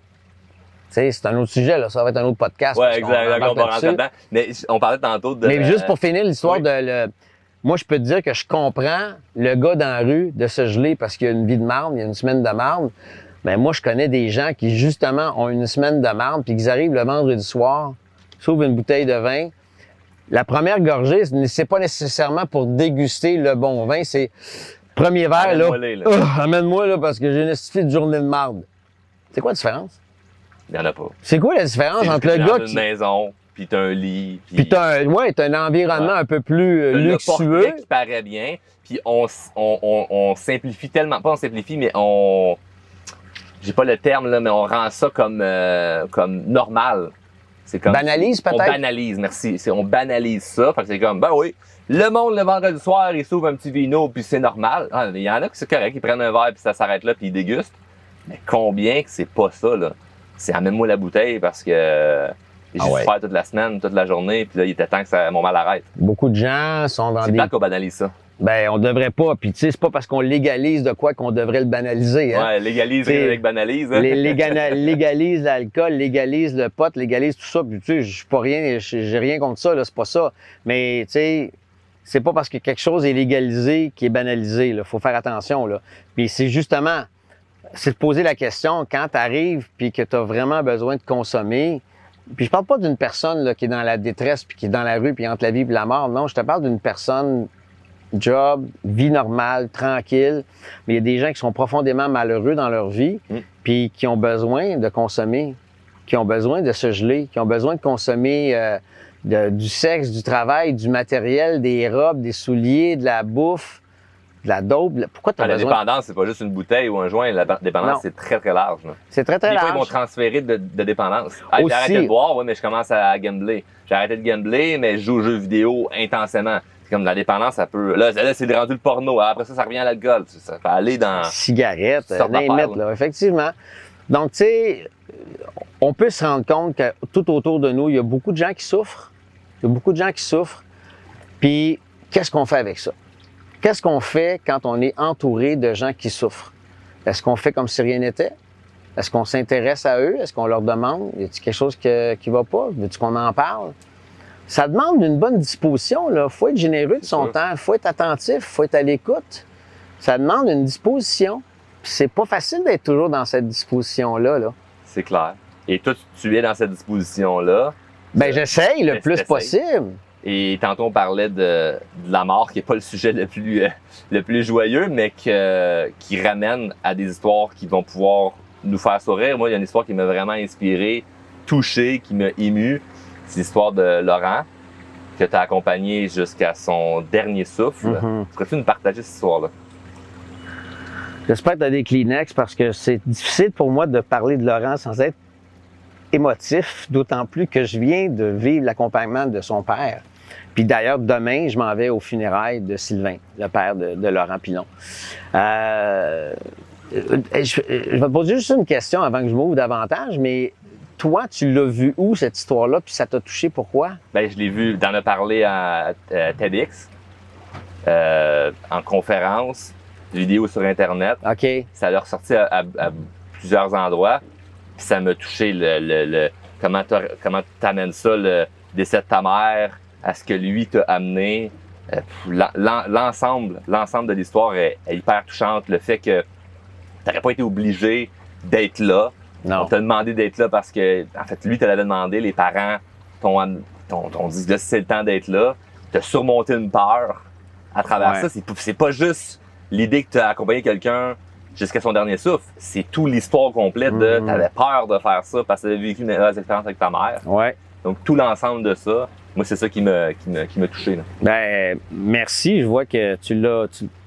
tu sais, c'est un autre sujet, là. Ça va être un autre podcast. Ouais, exactement. On va rentrer dedans. Mais on parlait tantôt de... Mais juste pour finir l'histoire de... Moi, je peux te dire que je comprends le gars dans la rue de se geler parce qu'il y a une vie de marde, il y a une semaine de marde. Mais moi, je connais des gens qui, justement, ont une semaine de marde puis qu'ils arrivent le vendredi soir, s'ouvrent une bouteille de vin. La première gorgée, c'est pas nécessairement pour déguster le bon vin, c'est... Premier verre, amène-moi là, parce que j'ai une petite journée de marde. C'est quoi la différence? Il n'y en a pas. C'est quoi la différence entre le gars qui... une maison, puis t'as un lit, puis t'as un environnement un peu plus luxueux. Qui paraît bien, puis on simplifie tellement... Pas on simplifie, mais on... J'ai pas le terme, là, mais on rend ça comme normal. C'est comme... Banalise, peut-être? On banalise, merci. On banalise ça, fait que c'est comme, ben oui... Le monde, le vendredi soir, il s'ouvre un petit vino, puis c'est normal. Il y en a qui c'est correct, ils prennent un verre, puis ça s'arrête là, puis ils dégustent. Mais combien que c'est pas ça, là? C'est amène-moi la bouteille parce que j'ai souffert toute la semaine, toute la journée, puis là, il était temps que mon mal arrête. Beaucoup de gens sont dans C'est plate qu'on banalise ça. Ben, on devrait pas. Puis, tu sais, c'est pas parce qu'on légalise de quoi qu'on devrait le banaliser. Hein? Ouais, légalise avec banalise. Hein? Légalise l'alcool, légalise le pot, légalise tout ça. Puis, tu sais, je suis pas rien, j'ai rien contre ça, là, c'est pas ça. Mais, tu sais, c'est pas parce que quelque chose est légalisé qu'il est banalisé, là. Faut faire attention, là. Puis, c'est justement, c'est de poser la question quand tu arrives puis que tu as vraiment besoin de consommer. Puis, je parle pas d'une personne là, qui est dans la détresse puis qui est dans la rue puis entre la vie et la mort. Non, je te parle d'une personne job, vie normale, tranquille. Mais il y a des gens qui sont profondément malheureux dans leur vie, puis qui ont besoin de consommer, qui ont besoin de se geler, qui ont besoin de consommer du sexe, du travail, du matériel, des robes, des souliers, de la bouffe, de la dope. Pourquoi tu as besoin? La dépendance, c'est pas juste une bouteille ou un joint. La dépendance, c'est très, très large. C'est très, très large. Des fois, ils vont transférer de dépendance. Ah, j'ai arrêté de boire, ouais, mais je commence à gambler. J'ai arrêté de gambler, mais je joue aux jeux vidéo intensément. Comme la dépendance, ça peut... Là c'est rendu le porno. Après ça revient à l'alcool. Ça fait aller dans... Cigarettes, là, effectivement. Donc, tu sais, on peut se rendre compte que tout autour de nous, il y a beaucoup de gens qui souffrent. Il y a beaucoup de gens qui souffrent. Puis, qu'est-ce qu'on fait avec ça? Qu'est-ce qu'on fait quand on est entouré de gens qui souffrent? Est-ce qu'on fait comme si rien n'était? Est-ce qu'on s'intéresse à eux? Est-ce qu'on leur demande? Y a-t-il quelque chose qui va pas? Veux-tu qu'on en parle? Ça demande une bonne disposition, là. Faut être généreux de son temps, faut être attentif, faut être à l'écoute. Ça demande une disposition. Puis c'est pas facile d'être toujours dans cette disposition-là, là. C'est clair. Et toi, tu es dans cette disposition-là. Ben, j'essaye le plus possible. Et tantôt, on parlait de la mort, qui n'est pas le sujet le plus joyeux, mais qui ramène à des histoires qui vont pouvoir nous faire sourire. Moi, il y a une histoire qui m'a vraiment inspiré, touché, qui m'a ému. C'est l'histoire de Laurent, que tu as accompagné jusqu'à son dernier souffle. Pourrais-tu nous partager cette histoire-là? J'espère que tu as des Kleenex parce que c'est difficile pour moi de parler de Laurent sans être émotif, d'autant plus que je viens de vivre l'accompagnement de son père. Puis d'ailleurs, demain, je m'en vais aux funérailles de Sylvain, le père de Laurent Pilon. Je vais te poser juste une question avant que je m'ouvre davantage, mais toi, tu l'as vu où, cette histoire-là, puis ça t'a touché, pourquoi? Bien, je l'ai vu, t'en as parlé à TEDx, en conférence, vidéo sur Internet. OK. Ça l'a ressorti à plusieurs endroits, puis ça m'a touché comment t'amènes ça, le décès de ta mère, à ce que lui t'a amené. L'ensemble de l'histoire est hyper touchante. Le fait que t'aurais pas été obligé d'être là. Non. On t'a demandé d'être là parce que, en fait, lui te l'avait demandé, les parents t'ont dit là, c'est le temps d'être là. T'as surmonté une peur à travers ça. C'est pas juste l'idée que t'as accompagné quelqu'un jusqu'à son dernier souffle. C'est toute l'histoire complète de t'avais peur de faire ça parce que t'avais vécu une heureuse expérience avec ta mère. Ouais. Donc, tout l'ensemble de ça, moi, c'est ça qui m'a touché. Là. Ben, merci. Je vois que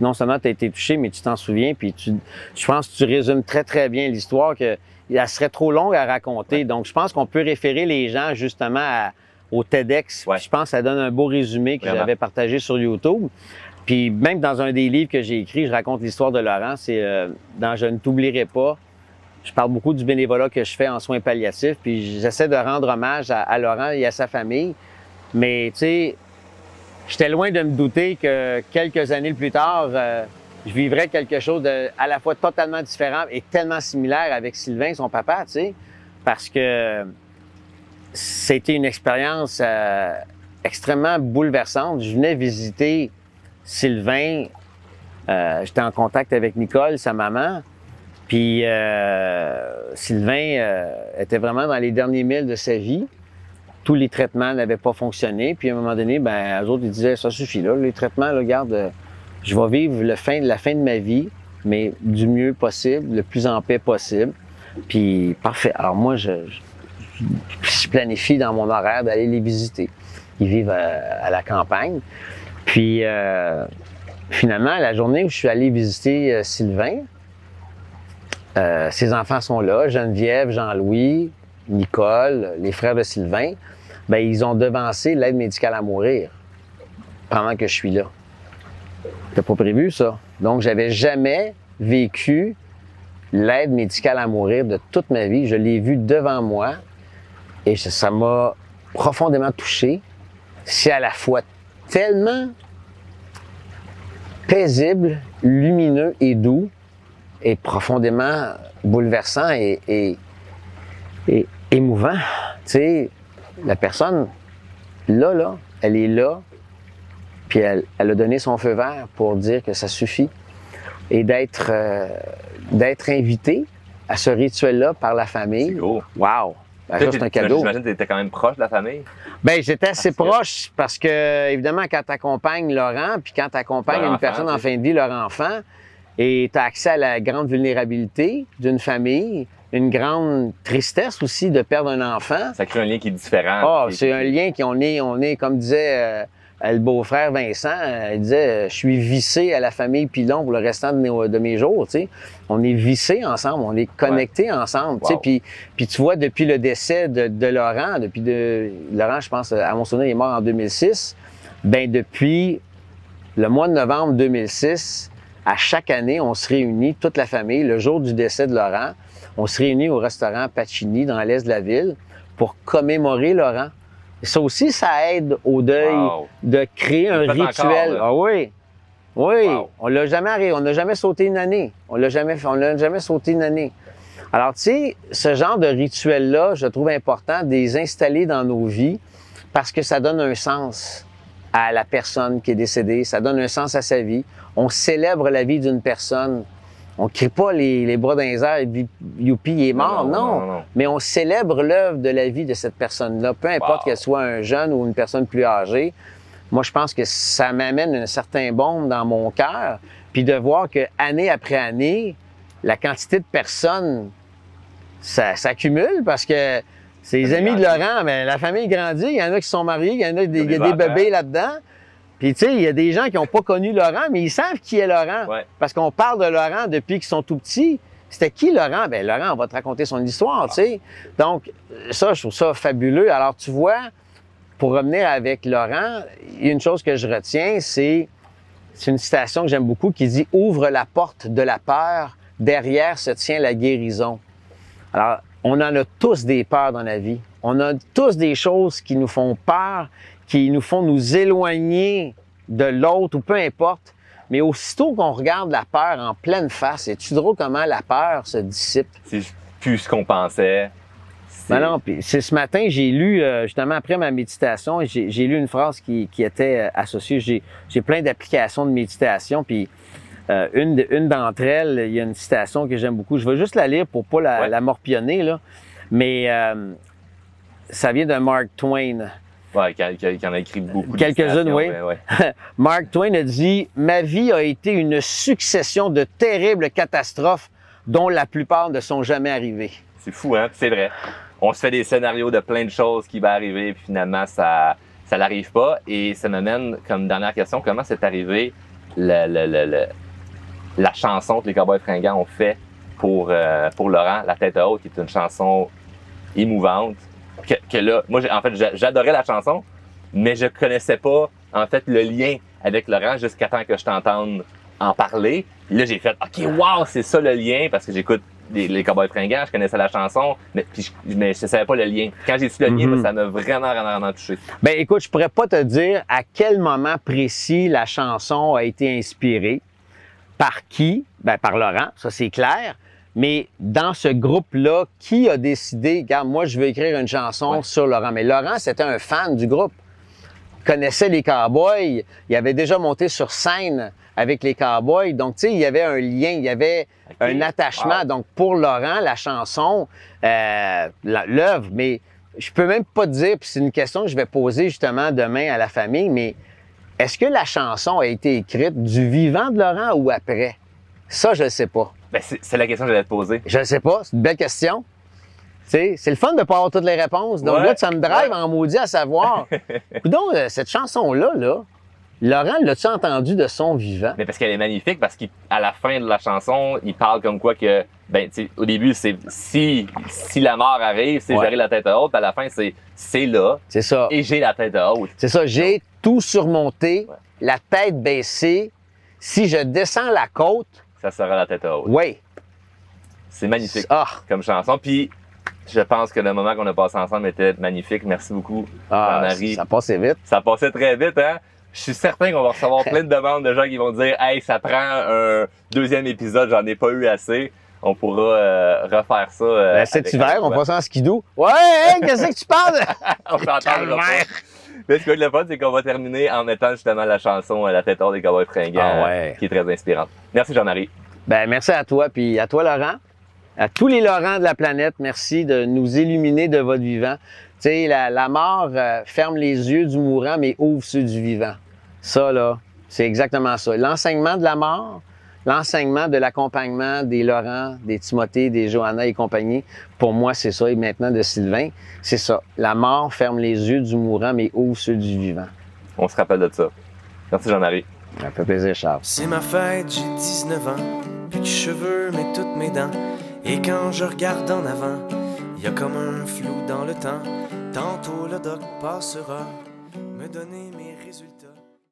non seulement tu as été touché, mais tu t'en souviens. Puis je pense que tu résumes très, très bien l'histoire, qu'elle serait trop longue à raconter. Ouais. Donc, je pense qu'on peut référer les gens justement au TEDx. Ouais. Je pense que ça donne un beau résumé que j'avais partagé sur YouTube. Puis même dans un des livres que j'ai écrit, je raconte l'histoire de Laurent. C'est dans Je ne t'oublierai pas. Je parle beaucoup du bénévolat que je fais en soins palliatifs. Puis j'essaie de rendre hommage à Laurent et à sa famille. Mais, tu sais, j'étais loin de me douter que quelques années plus tard, je vivrais quelque chose de à la fois totalement différent et tellement similaire avec Sylvain, son papa, tu sais, parce que c'était une expérience extrêmement bouleversante. Je venais visiter Sylvain, j'étais en contact avec Nicole, sa maman, puis Sylvain était vraiment dans les derniers milles de sa vie. Tous les traitements n'avaient pas fonctionné. Puis à un moment donné, ben, eux autres, ils disaient, ça suffit là, les traitements, là, regarde, je vais vivre la fin de ma vie, mais du mieux possible, le plus en paix possible. Puis parfait. Alors moi, je planifie dans mon horaire d'aller les visiter. Ils vivent à la campagne. Puis finalement, la journée où je suis allé visiter Sylvain, ses enfants sont là, Geneviève, Jean-Louis, Nicole, les frères de Sylvain, ben ils ont devancé l'aide médicale à mourir pendant que je suis là. C'était pas prévu, ça. Donc, j'avais jamais vécu l'aide médicale à mourir de toute ma vie. Je l'ai vu devant moi et ça m'a profondément touché. C'est à la fois tellement paisible, lumineux et doux et profondément bouleversant et émouvant. Tu sais, la personne, là, elle est là, puis elle a donné son feu vert pour dire que ça suffit et d'être invité à ce rituel-là par la famille. C'est cool. Wow! Ben, ça, c'est un cadeau. J'imagine que tu étais quand même proche de la famille. Ben, j'étais assez proche parce que, évidemment, quand tu accompagnes Laurent, puis quand tu accompagnes une personne en fin de vie, leur enfant, et tu as accès à la grande vulnérabilité d'une famille, une grande tristesse aussi de perdre un enfant. Ça crée un lien qui est différent. Ah, c'est un lien on est, comme disait le beau-frère Vincent, il disait, je suis vissé à la famille Pilon pour le restant de mes jours, tu sais. On est vissés ensemble, on est connectés ensemble, tu sais. Puis tu vois, depuis le décès de Laurent, Laurent, je pense, à mon souvenir, il est mort en 2006, ben depuis le mois de novembre 2006, à chaque année, on se réunit, toute la famille, le jour du décès de Laurent, on se réunit au restaurant Pacini, dans l'est de la ville, pour commémorer Laurent. Et ça aussi, ça aide au deuil de créer un rituel. Encore, ah oui. Oui. Wow. On n'a jamais sauté une année. On l'a jamais sauté une année. Alors, tu sais, ce genre de rituel-là, je trouve important de les installer dans nos vies parce que ça donne un sens à la personne qui est décédée. Ça donne un sens à sa vie. On célèbre la vie d'une personne. On ne crie pas les bras dans les airs et dit « Youpi, il est mort ». Non. Mais on célèbre l'œuvre de la vie de cette personne-là, peu importe qu'elle soit un jeune ou une personne plus âgée. Moi, je pense que ça m'amène un certain baume dans mon cœur. Puis de voir que année après année, la quantité de personnes, ça s'accumule parce que c'est les amis de Laurent, mais la famille grandit. Il y en a qui sont mariés, il y en a des bébés là-dedans. Puis, tu sais, il y a des gens qui n'ont pas connu Laurent, mais ils savent qui est Laurent. Ouais. Parce qu'on parle de Laurent depuis qu'ils sont tout petits. C'était qui Laurent? Bien, Laurent, on va te raconter son histoire, tu sais. Donc, ça, je trouve ça fabuleux. Alors, tu vois, pour revenir avec Laurent, il y a une chose que je retiens, c'est une citation que j'aime beaucoup qui dit « Ouvre la porte de la peur, derrière se tient la guérison ». Alors, on en a tous des peurs dans la vie. On a tous des choses qui nous font peur, qui nous font nous éloigner de l'autre ou peu importe. Mais aussitôt qu'on regarde la peur en pleine face, es-tu drôle comment la peur se dissipe? C'est plus ce qu'on pensait. Non, puis c'est ce matin, j'ai lu, justement après ma méditation, j'ai lu une phrase qui était associée. J'ai plein d'applications de méditation, puis une d'entre elles, il y a une citation que j'aime beaucoup. Je vais juste la lire pour pas la morpionner, là. Mais ça vient de Mark Twain. Oui, qui en a écrit beaucoup. Quelques-unes, oui. Ouais. Mark Twain a dit « Ma vie a été une succession de terribles catastrophes dont la plupart ne sont jamais arrivées. » C'est fou, hein? C'est vrai. On se fait des scénarios de plein de choses qui vont arriver, puis finalement, ça n'arrive pas. Et ça m'amène comme dernière question, comment c'est arrivé la chanson que les Cowboys Fringants ont fait pour Laurent, La tête haute, qui est une chanson émouvante. Que là, moi, en fait, j'adorais la chanson, mais je connaissais pas, en fait, le lien avec Laurent jusqu'à temps que je t'entende en parler. Puis là, j'ai fait « OK, wow, c'est ça le lien », parce que j'écoute les Cowboys Fringants, je connaissais la chanson, mais je savais pas le lien. Quand j'ai su le lien, ça m'a vraiment touché. Ben écoute, je pourrais pas te dire à quel moment précis la chanson a été inspirée, par qui, ben par Laurent, ça c'est clair. Mais dans ce groupe-là, qui a décidé, regarde, moi, je veux écrire une chanson sur Laurent. Mais Laurent, c'était un fan du groupe. Il connaissait les Cowboys. Il avait déjà monté sur scène avec les Cowboys. Donc, tu sais, il y avait un lien, il y avait un attachement. Wow. Donc, pour Laurent, la chanson, l'œuvre, mais je peux même pas te dire, puis c'est une question que je vais poser justement demain à la famille, mais est-ce que la chanson a été écrite du vivant de Laurent ou après? Ça, je ne sais pas. Ben, c'est la question que j'allais te poser. Je ne sais pas, c'est une belle question. C'est le fun de ne pas avoir toutes les réponses. Donc là, ça me drive en maudit à savoir. Donc, cette chanson-là, Laurent, l'as-tu entendu de son vivant? Mais parce qu'elle est magnifique, parce qu'à la fin de la chanson, il parle comme quoi que, ben, au début, c'est si la mort arrive, c'est gérer la tête haute, puis à la fin, c'est là. C'est ça. Et j'ai la tête haute. C'est ça, j'ai tout surmonté, la tête baissée. Si je descends la côte, ça sera la tête haute. Oui. C'est magnifique Ah! comme chanson. Puis, je pense que le moment qu'on a passé ensemble était magnifique. Merci beaucoup, Ah, Jean-Marie. ça passait vite. Ça passait très vite, hein? Je suis certain qu'on va recevoir plein de demandes de gens qui vont dire « Hey, ça prend un deuxième épisode, j'en ai pas eu assez. » On pourra refaire ça. Ben, cet hiver, on passe en skidoo. Ouais, hey, qu'est-ce que tu parles? On s'entendra pas. Mais ce qui va être le fun, c'est qu'on va terminer en mettant justement la chanson La tête hors des cowboys fringants, Ah ouais. qui est très inspirante. Merci, Jean-Marie. Ben, merci à toi, puis à toi, Laurent. À tous les Laurents de la planète, merci de nous illuminer de votre vivant. Tu sais, la mort ferme les yeux du mourant, mais ouvre ceux du vivant. Ça, là, c'est exactement ça. L'enseignement de la mort, l'enseignement de l'accompagnement des Laurent, des Timothée, des Johanna et compagnie, pour moi, c'est ça. Et maintenant, de Sylvain, c'est ça. La mort ferme les yeux du mourant, mais ouvre ceux du vivant. On se rappelle de ça. Merci, Jean-Marie. Ça fait plaisir, Charles. C'est ma fête, j'ai 19 ans, plus de cheveux, mais toutes mes dents. Et quand je regarde en avant, y a comme un flou dans le temps. Tantôt le doc passera me donner mes